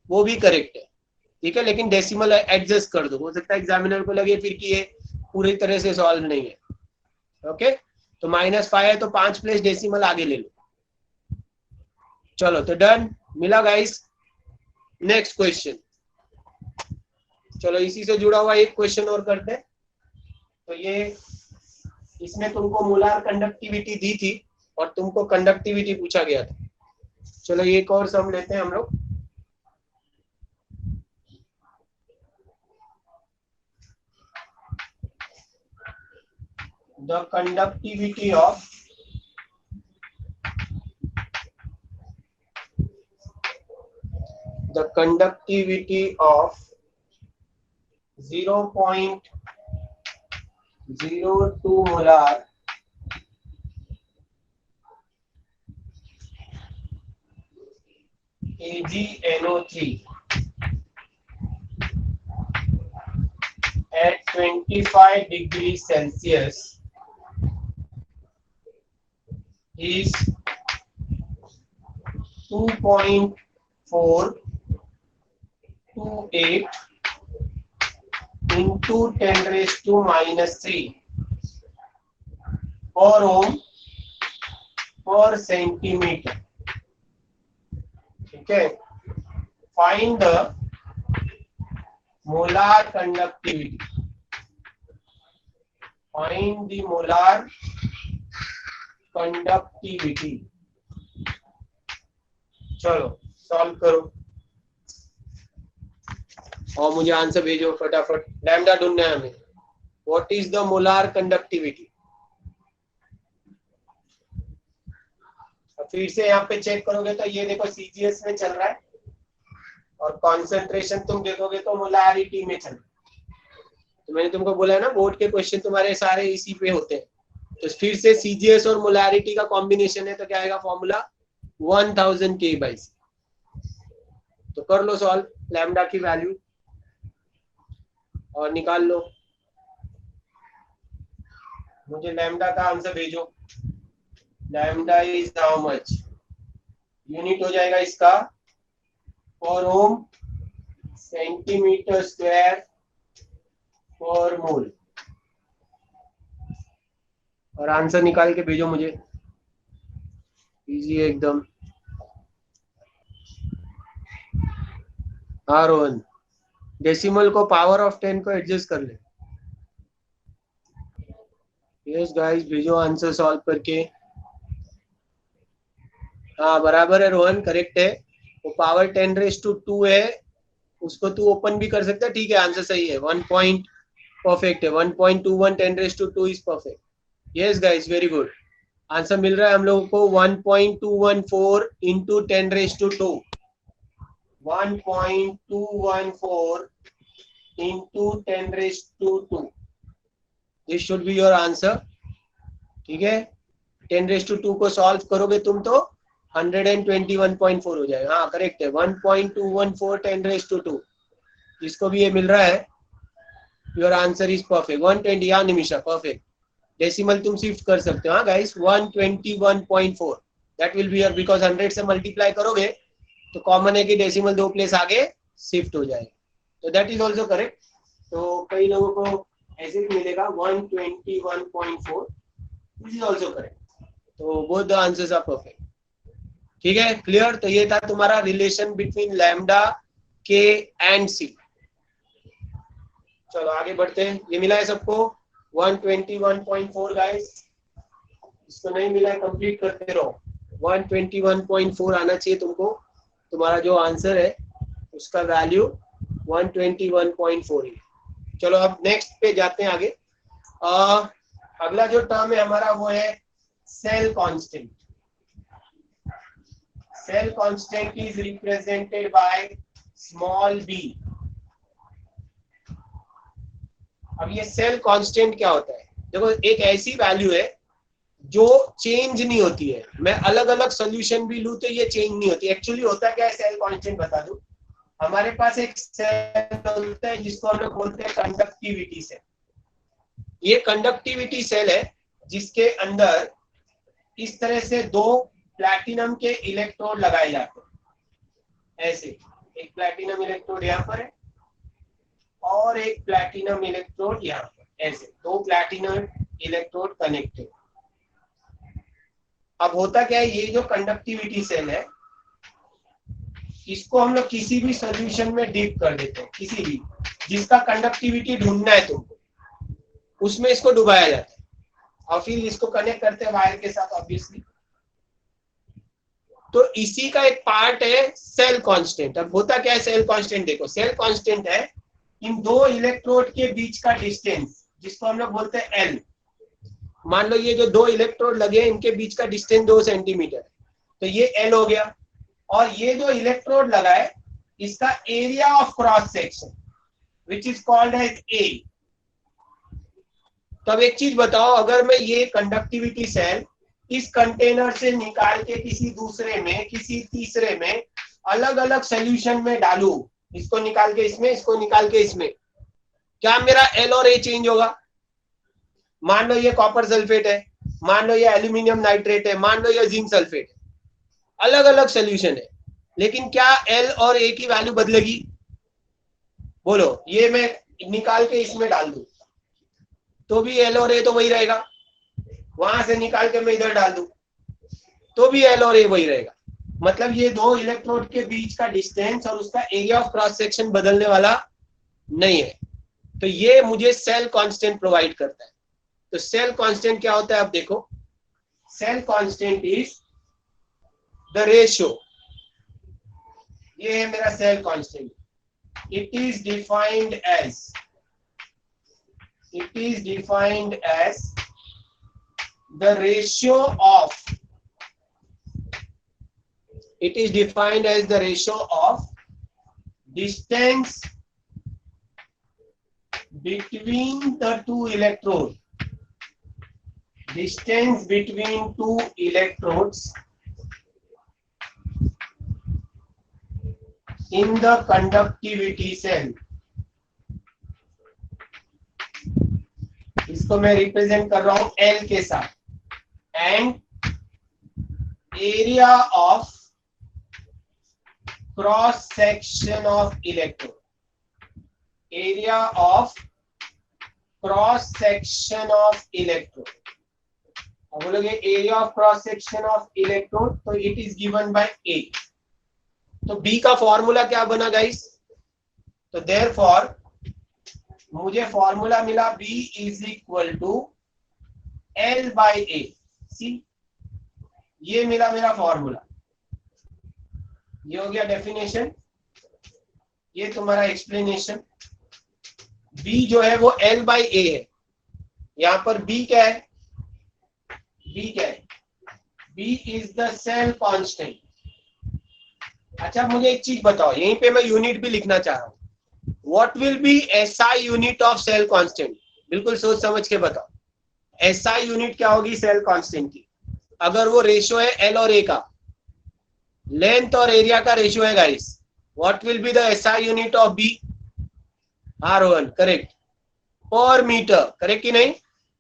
वो भी करेक्ट है, ठीक है, लेकिन डेसिमल एडजस्ट कर दो, हो सकता है एग्जामिनर को लगे फिर कि ये पूरी तरह से सॉल्व नहीं है। ओके, तो -5 है तो 5 प्लेस डेसिमल आगे ले लो। चलो तो डन, मिला गाइस। नेक्स्ट क्वेश्चन, चलो इसी से जुड़ा हुआ एक क्वेश्चन और करते हैं। तो ये इसमें तुमको मोलार कंडक्टिविटी दी थी और तुमको कंडक्टिविटी पूछा गया था। चलो एक और सम लेते हैं हम लोग। The conductivity of the conductivity of 0.02 molar AgNO3 at 25 degrees Celsius is 2.428 into 10⁻³ per ohm per centimeter, ठीक है। Find the molar conductivity, find the molar conductivity. चलो सॉल्व करो और मुझे आंसर भेजो फटाफट। लैम्डा ढूंढना है हमें। What is the molar conductivity, फिर से यहाँ पे चेक करोगे तो ये देखो सीजीएस में चल रहा है, और कॉन्सेंट्रेशन तुम देखोगे तो मोलारिटी में चल रहा है। तो मैंने तुमको बोला है ना बोर्ड के क्वेश्चन तुम्हारे सारे इसी पे होते हैं। तो फिर से सीजीएस और मोलारिटी का कॉम्बिनेशन है, तो क्या आएगा फॉर्मूला 1000 k/c। तो कर लो सॉल्व लैम्डा की वैल्यू और निकाल लो, मुझे लैम्डा का आंसर भेजो। Lambda is how much, unit हो जाएगा इसका पर ओम सेंटीमीटर स्क्वायर पर मोल। और आंसर निकाल के भेजो मुझे, इजी है एकदम। हाँ रोहन, डेसिमल को पावर ऑफ 10 को एडजस्ट कर ले। यस गाइस, भेजो आंसर सॉल्व करके। हाँ बराबर है रोहन, करेक्ट है। वो पावर 10⁻² है, उसको तू ओपन भी कर सकता है। ठीक है, आंसर सही है। 1 पॉइंट परफेक्ट है। 1.21 10⁻² is perfect. Yes guys, very good. Answer मिल रहा है हम लोगों को 1.214 into 10⁻²। 1.214 into 10⁻²। This should be your answer. ठीक है, 10⁻² को सॉल्व करोगे तुम तो 121.4 हो जाएगा। हाँ करेक्ट है, 1.214 10⁻²। जिसको भी ये मिल रहा है, योर आंसर इज परफेक्ट। 120। हाँ निमिषा, परफेक्ट। डेसिमल तुम शिफ्ट कर सकते हो। हाँ guys, 121.4 that will be, because 100 से मल्टीप्लाई करोगे तो कॉमन है कि डेसिमल 2 प्लेस आगे शिफ्ट हो जाएगा, तो दैट इज ऑल्सो करेक्ट। तो कई लोगों को ऐसे भी मिलेगा 121.4, दिस इज ऑल्सो करेक्ट। तो both the answers are perfect. ठीक है, क्लियर। तो ये था तुम्हारा relation between lambda, K and C. चलो आगे बढ़ते हैं। ये मिला है सबको 121.4 गाइस? इसको नहीं मिला है, कंप्लीट करते रहो। 121.4 आना चाहिए तुमको। तुम्हारा जो आंसर है उसका वैल्यू 121.4 ही। चलो अब नेक्स्ट पे जाते हैं आगे। अगला जो टर्म है हमारा वो है cell constant. Cell constant is represented by small b। अब ये सेल कांस्टेंट क्या होता है? देखो, एक ऐसी वैल्यू है जो चेंज नहीं होती है। मैं अलग अलग सोल्यूशन भी लूं तो ये चेंज नहीं होती। एक्चुअली होता क्या है सेल कांस्टेंट बता दूं। हमारे पास एक सेल होता है जिसको हम लोग बोलते हैं कंडक्टिविटी सेल। ये कंडक्टिविटी सेल है जिसके अंदर इस तरह से 2 प्लैटिनम के इलेक्ट्रोड लगाए जाते हैं। ऐसे एक प्लैटिनम इलेक्ट्रोड यहाँ पर है और एक प्लैटिनम इलेक्ट्रोड यहाँ पर, ऐसे 2 प्लैटिनम इलेक्ट्रोड कनेक्टेड। अब होता क्या है, ये जो कंडक्टिविटी सेल है इसको हम लोग किसी भी सॉल्यूशन में डिप कर देते हैं, किसी भी जिसका कंडक्टिविटी ढूंढना है तुमको, उसमें इसको डुबाया जाता है और फिर इसको कनेक्ट करते हैं वायर के साथ ऑब्वियसली। तो इसी का एक पार्ट है सेल कांस्टेंट। अब होता क्या है सेल कांस्टेंट? देखो, सेल कांस्टेंट है इन 2 इलेक्ट्रोड के बीच का डिस्टेंस, जिसको हम लोग बोलते हैं एल। मान लो ये जो 2 इलेक्ट्रोड लगे हैं इनके बीच का डिस्टेंस 2 सेंटीमीटर, तो ये एल हो गया। और ये जो इलेक्ट्रोड लगा है इसका area of cross section which is called as A. तब एक चीज बताओ, अगर मैं ये कंडक्टिविटी सेल इस कंटेनर से निकाल के किसी दूसरे में, किसी तीसरे में अलग अलग सोल्यूशन में डालूं, इसको निकाल के इसमें, इसको निकाल के इसमें, क्या मेरा एल और ए चेंज होगा? मान लो ये कॉपर सल्फेट है, मान लो ये एल्यूमिनियम नाइट्रेट है, मान लो ये जिंक सल्फेट है, अलग अलग सोल्यूशन है, लेकिन क्या एल और ए की वैल्यू बदलेगी? बोलो, ये मैं निकाल के इसमें डाल दूं तो भी एल और ए तो वही रहेगा, वहां से निकाल के मैं इधर डाल दूं तो भी एल और ए वही रहेगा। मतलब ये 2 इलेक्ट्रोड के बीच का डिस्टेंस और उसका एरिया ऑफ क्रॉस सेक्शन बदलने वाला नहीं है। तो ये मुझे सेल कांस्टेंट प्रोवाइड करता है। तो सेल कांस्टेंट क्या होता है? अब देखो, cell constant is the ratio. ये है मेरा cell constant. It is defined as the ratio of distance between the 2 electrodes in the conductivity cell। इसको मैं रिप्रेजेंट कर रहा हूं L के साथ, and area of cross section of electrode, area of cross section of electrode. अब बोलोगे area of cross section of electrode, तो इट इज गिवन बाय ए। तो बी का फॉर्मूला क्या बना गाइस? तो देयरफॉर मुझे फॉर्मूला मिला B is equal to L by A. C, ये मिला मेरा फॉर्मूला। ये हो गया डेफिनेशन, ये तुम्हारा एक्सप्लेनेशन। B जो है वो L बाई ए है। यहां पर B क्या है? B क्या है? B is the cell constant. अच्छा मुझे एक चीज बताओ, यहीं पे मैं यूनिट भी लिखना चाह रहा हूं। What will be SI unit of cell constant? बिल्कुल सोच समझ के बताओ। SI यूनिट क्या होगी सेल कांस्टेंट की? अगर वो रेशियो है L और A का, लेंथ और एरिया का रेशियो है guys, what will be the SI unit of B? R1 correct, पर मीटर, करेक्ट कि नहीं?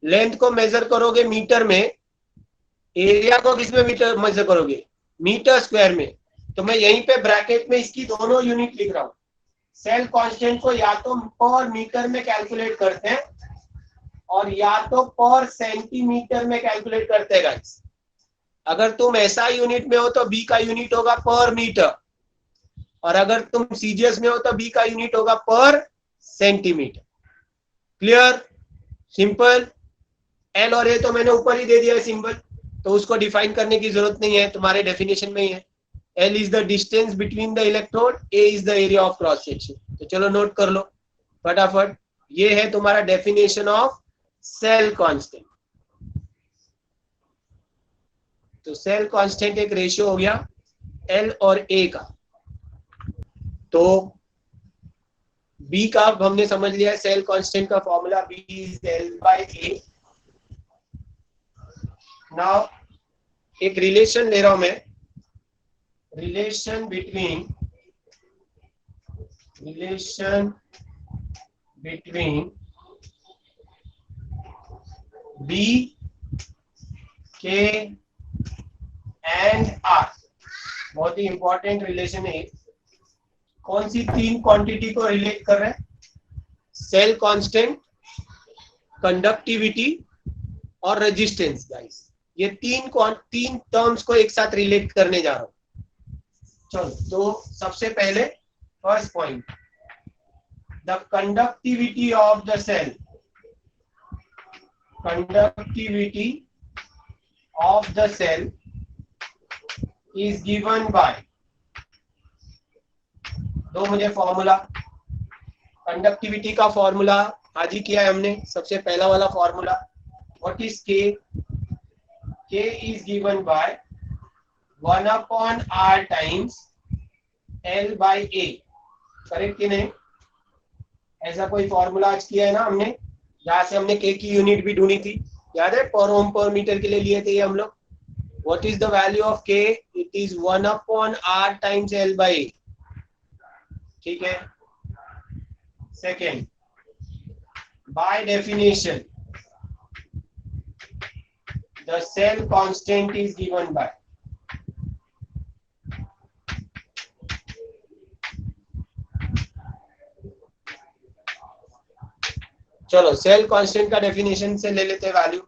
लेंथ को मेजर करोगे मीटर में, एरिया को किस में मीटर मेजर करोगे? मीटर स्क्वायर में। तो मैं यहीं पे ब्रैकेट में इसकी दोनों यूनिट लिख रहा हूं। सेल कांस्टेंट को या तो पर मीटर में कैलकुलेट करते हैं और या तो पर सेंटीमीटर में कैलकुलेट करते हैं गाइस। अगर तुम SI यूनिट में हो तो B का यूनिट होगा पर मीटर, और अगर तुम CGS में हो तो B का यूनिट होगा पर सेंटीमीटर। क्लियर? सिंपल। L और A तो मैंने ऊपर ही दे दिया है सिंबल, तो उसको डिफाइन करने की जरूरत नहीं है, तुम्हारे डेफिनेशन में ही है। L is the distance between the electrode, A is the area of cross section। तो चलो नोट कर लो फटाफट। ये है तुम्हारा डेफिनेशन ऑफ सेल कांस्टेंट। तो सेल कांस्टेंट एक रेशियो हो गया L और A का। तो B का हमने समझ लिया है, सेल कांस्टेंट का formula B is L by A। Now एक रिलेशन ले रहा हूं मैं, relation between B, K and R। बहुत ही इंपॉर्टेंट रिलेशन है। कौन सी तीन क्वांटिटी को रिलेट कर रहे हैं? सेल कांस्टेंट, कंडक्टिविटी और रेजिस्टेंस गाइस। ये तीन टर्म्स को एक साथ रिलेट करने जा रहा हूं। चलो, तो सबसे पहले first point, the conductivity of the cell, conductivity of the cell is given by, दो मुझे फॉर्मूला। कंडक्टिविटी का फॉर्मूला आज ही किया है हमने, सबसे पहला वाला formula. What is K? K is given bye 1/R times L by A। Correct कि नहीं? ऐसा कोई फॉर्मूला आज किया है ना हमने, जहां से हमने K की यूनिट भी ढूंढी थी, याद है? पर ओम पर मीटर के लिए लिए थे ये हम लोग। What is the value of K? It is 1/R times L by A। ठीक है। Second, by definition the cell constant is given by, चलो सेल कांस्टेंट का डेफिनेशन से ले लेते हैं वैल्यू।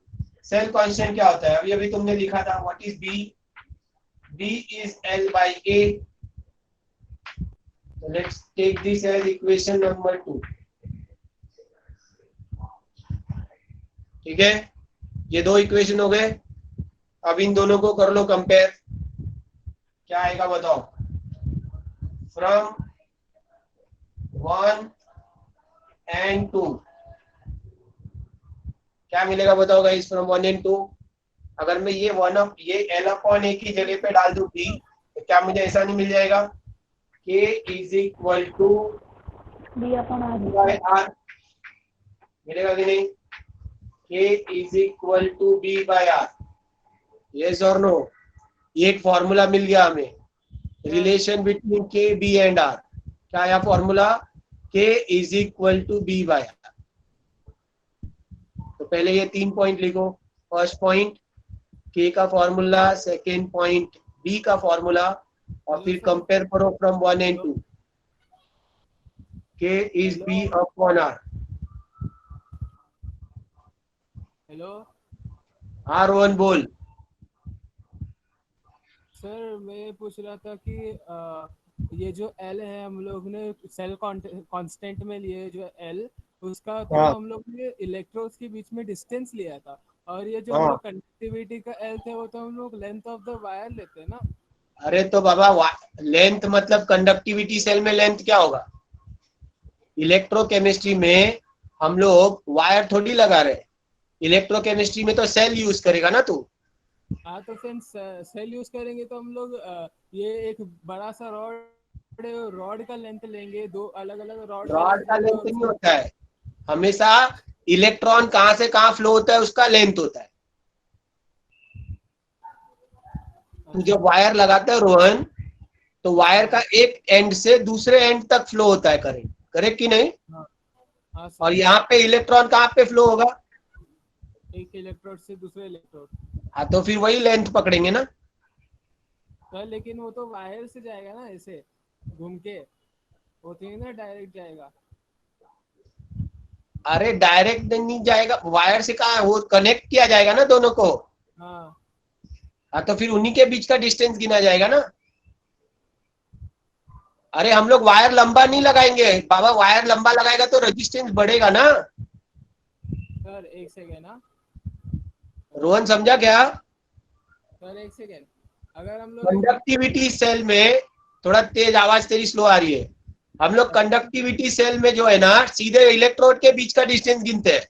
सेल कांस्टेंट क्या होता है? अभी अभी तुमने लिखा था, what is B? B is L by A। So let's take this as equation number 2। ठीक है, ये दो इक्वेशन हो गए। अब इन दोनों को कर लो कंपेयर, क्या आएगा बताओ? फ्रॉम 1 and 2 क्या मिलेगा बताओ गाइस? फ्रॉम 1 and 2 अगर मैं ये L/A की जगह पे डाल दूं B, तो क्या मुझे ऐसा नहीं मिल जाएगा? K is equal to B/R मिलेगा कि नहीं? K is equal to B/R। Yes or no? ये एक फॉर्मूला मिल गया हमें, relation between K, B and R। क्या आया formula? K is equal to B/R। तो पहले ये 3 पॉइंट लिखो। फर्स्ट पॉइंट K का फॉर्मूला, सेकेंड पॉइंट B का फॉर्मूला, और फिर sir. कंपेयर करो from 1 and 2. K is Hello? B upon R. Hello R1 बोल. सर, मैं ये पूछ रहा था कि ये जो L है हम लोग ने सेल कांस्टेंट में लिए जो L, उसका तो हाँ हम लोग ने इलेक्ट्रोड्स के बीच में डिस्टेंस लिया था, और ये जो हम हाँ. लोग कंडक्टिविटी का L थे वो तो हम लोग लेंथ ऑफ द वायर लेते हैं ना। अरे तो बाबा लेंथ मतलब कंडक्टिविटी सेल में लेंथ क्या होगा? इलेक्ट्रोकेमिस्ट्री में हम लोग वायर थोड़ी लगा रहे हैं. इलेक्ट्रोकेमिस्ट्री में तो सेल यूज करेगा ना तू. हाँ, तो फिर सेल यूज करेंगे तो हम लोग ये एक बड़ा सा रॉड का लेंथ लेंगे, दो अलग अलग रॉड का रॉड लेंथ का लेंगे लेंथ और नहीं होता है. हमेशा इलेक्ट्रॉन कहां से कहां फ्लो होता है उसका लेंथ होता है. तू जब वायर लगाता है रोहन, तो वायर का एक एंड से दूसरे एंड तक फ्लो होता है करंट. करेक्ट कि नहीं? हाँ हाँ और सर, यहाँ पे इलेक्ट्रॉन कहाँ पे फ्लो होगा? एक इलेक्ट्रोड से दूसरे इलेक्ट्रोड। हाँ तो फिर वही लेंथ पकड़ेंगे ना. सर लेकिन वो तो वायर से जाएगा ना, ऐसे घूम के, वो तो नहीं ना डायरेक्ट जाएगा। अरे डायरेक्ट नहीं जाएगा, वायर से कहा वो कनेक्ट किया जाएगा ना दोनों को. हाँ हाँ तो फिर उन्हीं के बीच का डिस्टेंस गिना जाएगा ना. अरे हम लोग वायर लंबा नहीं लगाएंगे बाबा. वायर लंबा लगाएगा तो रेजिस्टेंस बढ़ेगा ना. सर, एक सेकेंड। हाँ रोहन समझा क्या? सर, एक सेकेंड। अगर हम लोग कंडक्टिविटी सेल में थोड़ा तेज आवाज तेरी स्लो आ रही है. हम लोग कंडक्टिविटी सेल में जो है ना सीधे इलेक्ट्रोड के बीच का डिस्टेंस गिनते हैं,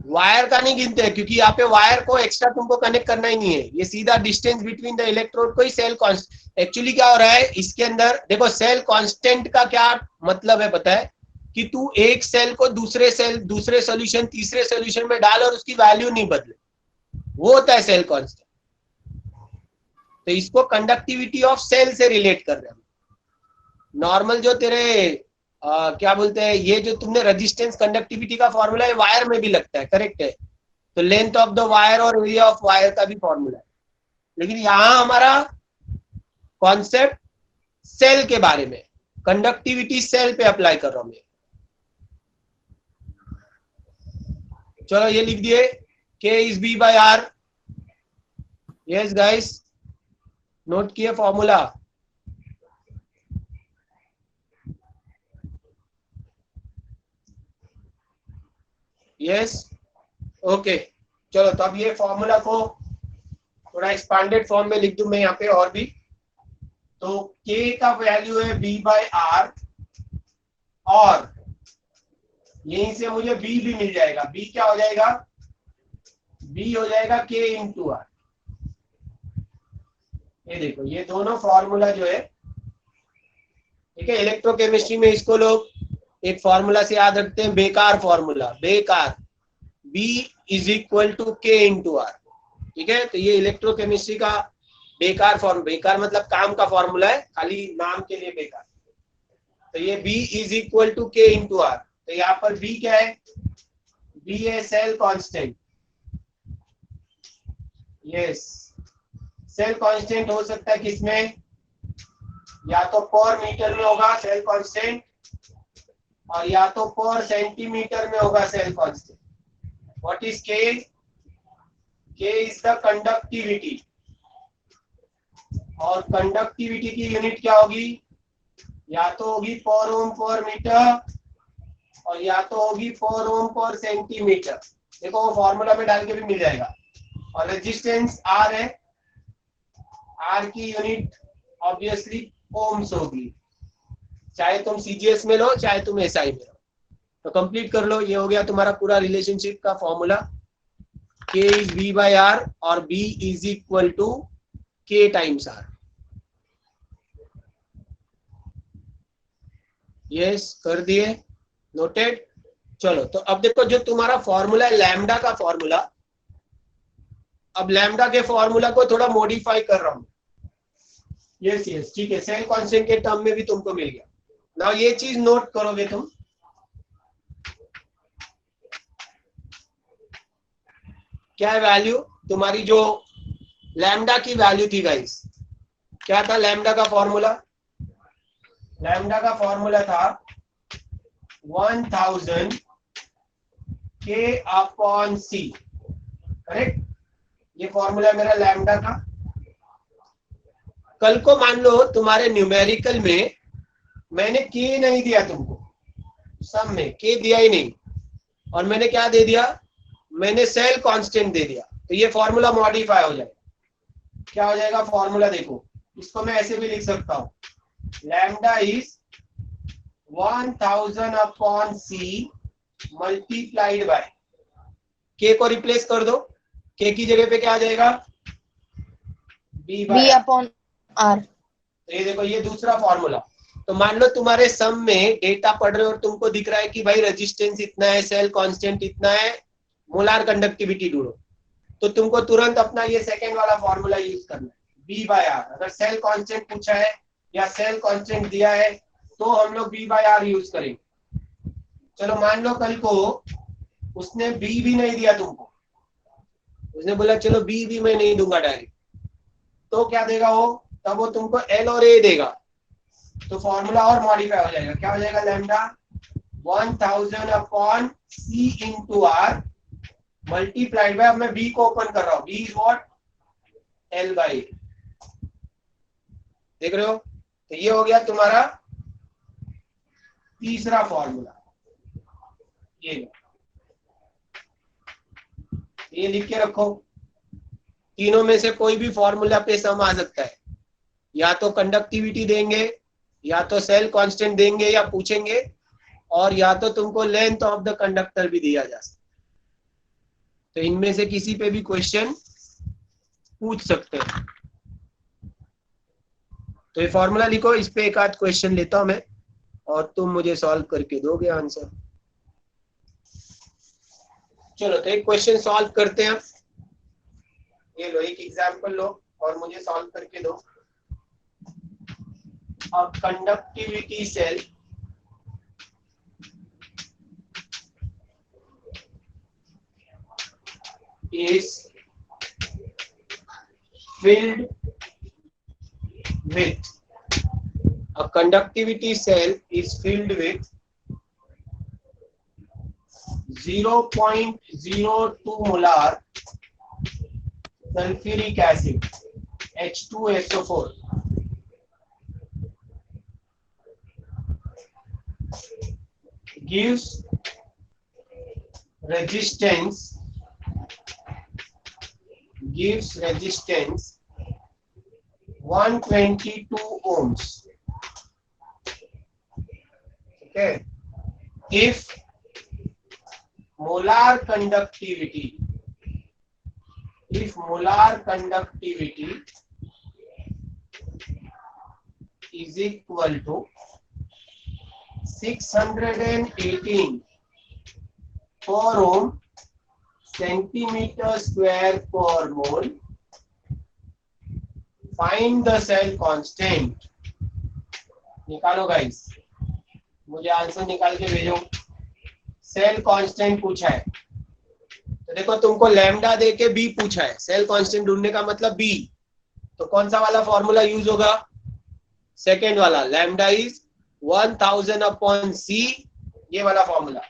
वायर का नहीं गिनते हैं. क्योंकि यहाँ पे वायर को एक्स्ट्रा तुमको कनेक्ट करना ही नहीं है. ये सीधा डिस्टेंस बिटवीन द इलेक्ट्रोड को ही सेल कांस्टेंट. एक्चुअली क्या हो रहा है इसके अंदर देखो, सेल कांस्टेंट का क्या मतलब है पता है? कि तू एक सेल को दूसरे सोल्यूशन तीसरे सोल्यूशन में डाल और उसकी वैल्यू नहीं बदले, वो होता है सेल कांस्टेंट. तो इसको कंडक्टिविटी ऑफ सेल से रिलेट कर रहे हैं. नॉर्मल जो तेरे क्या बोलते हैं, ये जो तुमने रेजिस्टेंस कंडक्टिविटी का फॉर्मूला है वायर में भी लगता है. करेक्ट है. तो लेंथ ऑफ द वायर और एरिया ऑफ वायर का भी फॉर्मूला है. लेकिन यहां हमारा कॉन्सेप्ट सेल के बारे में, कंडक्टिविटी सेल पे अप्लाई कर रहा हूं मैं. चलो ये लिख दिए, K is B by R. Yes guys, note किए फॉर्मूला? Yes, okay. चलो तो अब ये फॉर्मूला को थोड़ा एक्सपांडेड फॉर्म में लिख दूं मैं यहाँ पे और भी. तो K का वैल्यू है B बाय R, और यहीं से मुझे B भी मिल जाएगा. B क्या हो जाएगा? B हो जाएगा K इंटू R. ये देखो, ये दोनों फॉर्मूला जो है, ठीक है, इलेक्ट्रोकेमिस्ट्री में इसको लोग एक फॉर्मूला से याद रखते हैं, बेकार फॉर्मूला, बेकार. B is equal to K into R. ठीक है, तो ये इलेक्ट्रोकेमिस्ट्री का बेकार बेकार मतलब काम का फॉर्मूला है, खाली नाम के लिए बेकार. तो ये B is equal to K into R. तो यहाँ पर B क्या है? B है cell constant. Yes, cell constant हो सकता है किसमें? या तो पर मीटर में होगा सेल कांस्टेंट, और या तो पर सेंटीमीटर में होगा cell constant. What is K? K is the conductivity, और कंडक्टिविटी की यूनिट क्या होगी? या तो होगी पर ओम पर मीटर, और या तो होगी पर ओम पर सेंटीमीटर. देखो वो फॉर्मूला में डाल के भी मिल जाएगा. और रेजिस्टेंस R है, R की यूनिट ऑब्वियसली ओम्स होगी, चाहे तुम सीजीएस में लो चाहे तुम एसआई में लो. तो कंप्लीट कर लो. ये हो गया तुम्हारा पूरा रिलेशनशिप का formula. K is B by R और B is equal to K times R. Yes, कर दिए, नोटेड. चलो तो अब देखो, जो तुम्हारा फॉर्मूला है लैम्डा का फॉर्मूला, अब लैम्डा के फॉर्मूला को थोड़ा मॉडिफाई कर रहा हूं. यस यस, ठीक है, सेल कांस्टेंट के टर्म में भी तुमको मिल गया. नाउ ये चीज नोट करोगे तुम, क्या है वैल्यू तुम्हारी? जो लैम्डा की वैल्यू थी गाइस, क्या था लैम्डा का फॉर्मूला? लैम्डा का फॉर्मूला था 1000 K अपॉन C, करेक्ट? ये फॉर्मूला मेरा लैम्डा का। कल को मान लो तुम्हारे न्यूमेरिकल में मैंने K नहीं दिया तुमको, सम में K दिया ही नहीं, और मैंने क्या दे दिया? मैंने सेल कांस्टेंट दे दिया, तो ये फॉर्मूला मॉडिफाई हो जाएगा। क्या हो जाएगा फॉर्मूला? देखो, इसको मैं ऐसे भी लिख सकता हूँ, lambda is 1000 upon C multiplied by K को रिप्लेस कर दो, K की जगह पे क्या आ जाएगा? B upon R। तो ये देखो, ये दूसरा फॉर्मूला। तो मान लो तुम्हारे सम में डेटा पढ़ रहे हो और तुमको दिख रहा है कि भाई रेजिस्टेंस इतना है, सेल कांस्टेंट इतना है, मोलार कंडक्टिविटी ढूंढो, तो तुमको तुरंत अपना ये सेकंड वाला फॉर्मूला यूज करना है, B बाय R। अगर सेल कांस्टेंट पूछा है या सेल कांस्टेंट दिया है तो हम लोग B बाय R यूज करेंगे। चलो मान लो कल को उसने B भी नहीं दिया तुमको, उसने बोला चलो B भी मैं नहीं दूंगा डायरेक्ट, तो क्या देगा वो? तब वो तुमको L और A देगा, तो फॉर्मूला और मॉडिफाई हो जाएगा। क्या हो जाएगा? Lambda 1000 upon C into R multiplied by, अब मैं B को ओपन कर रहा हूँ, B is what? L by. देख रहे हो? तो ये हो गया तुम्हारा तीसरा फॉर्मूला। ये लिख के रखो, तीनों में से कोई भी फॉर्मूला पे सम आ सकता है, या तो कंडक्टिविटी देंगे, या तो सेल कांस्टेंट देंगे या पूछेंगे, और या तो तुमको लेंथ ऑफ द कंडक्टर भी दिया जा सकता है। तो इनमें से किसी पे भी क्वेश्चन पूछ सकते हैं। तो ये फॉर्मूला लिखो, इस पे एक आध क्वेश्चन लेता हूं मैं और तुम मुझे सॉल्व करके दोगे आंसर। चलो तो एक क्वेश्चन सॉल्व करते हैं। ये लो, एक एग्जांपल लो और मुझे सॉल्व करके दो। अब conductivity cell is filled with, a conductivity cell is filled with 0.02 molar sulfuric acid H2SO4 gives resistance 122 ohms. Okay. If molar conductivity is equal to 618 per ohm centimeter square per mole, find the cell constant. निकालो guys, मुझे answer निकाल के भेजो। Cell constant पूछा है, तो देखो तुमको लैम्डा दे के बी पूछा है, सेल कांस्टेंट ढूंढने का मतलब बी, तो कौन सा वाला फॉर्मूला यूज होगा? सेकेंड वाला, लैम्डा इज 1000 अपॉन सी, ये वाला फॉर्मूला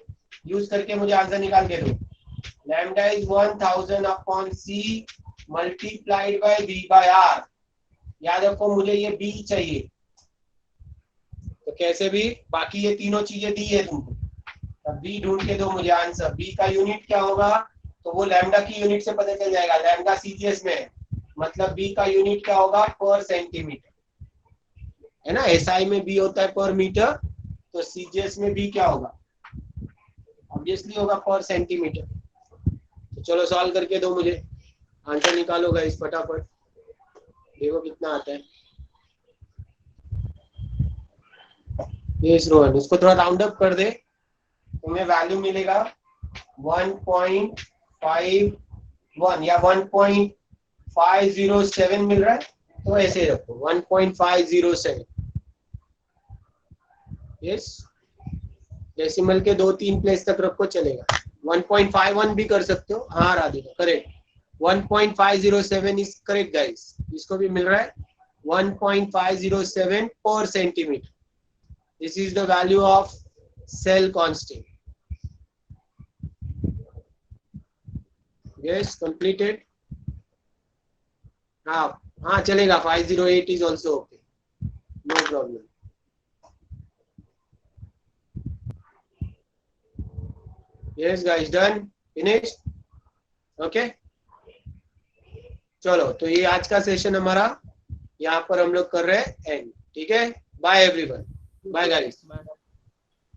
यूज करके मुझे आंसर निकाल के दो। Lambda is 1000 upon C multiplied by B by R. याद रखो मुझे ये बी चाहिए, तो कैसे भी, बाकी ये तीनों चीजें दी है तुमको, तब बी ढूंढ के दो मुझे आंसर। बी का यूनिट क्या होगा? तो वो लैम्डा की यूनिट से पता चल जाएगा, लैम्डा सीजीएस में है, मतलब बी का यूनिट क्या होगा? पर सेंटीमीटर, है ना। एसआई में बी होता है पर मीटर, तो सीजीएस में बी क्या होगा? ऑब्वियसली होगा पर सेंटीमीटर। तो चलो सॉल्व करके दो मुझे, आंसर निकालो गाइस फटाफट, देखो कितना आता है। रोहन, इसको थोड़ा राउंड अप कर दे, तुम्हें वैल्यू मिलेगा 1.51 या 1.507 मिल रहा है, तो ऐसे रखो 1.507। यस, डेसिमल के 2-3 प्लेस तक रखो, चलेगा। 1.51 भी कर सकते हो, हाँ Radhika correct, 1.507 is correct guys. इसको भी मिल रहा है 1.507 per centimeter. This is the value of cell constant. Yes, completed. हाँ चलेगा. 508 is also okay. No problem. Yes guys, done, finished. Okay. चलो तो ये आज का सेशन हमारा यहाँ पर हम लोग कर रहे हैं एंड. ठीक है. Bye everyone. Bye guys. Bye.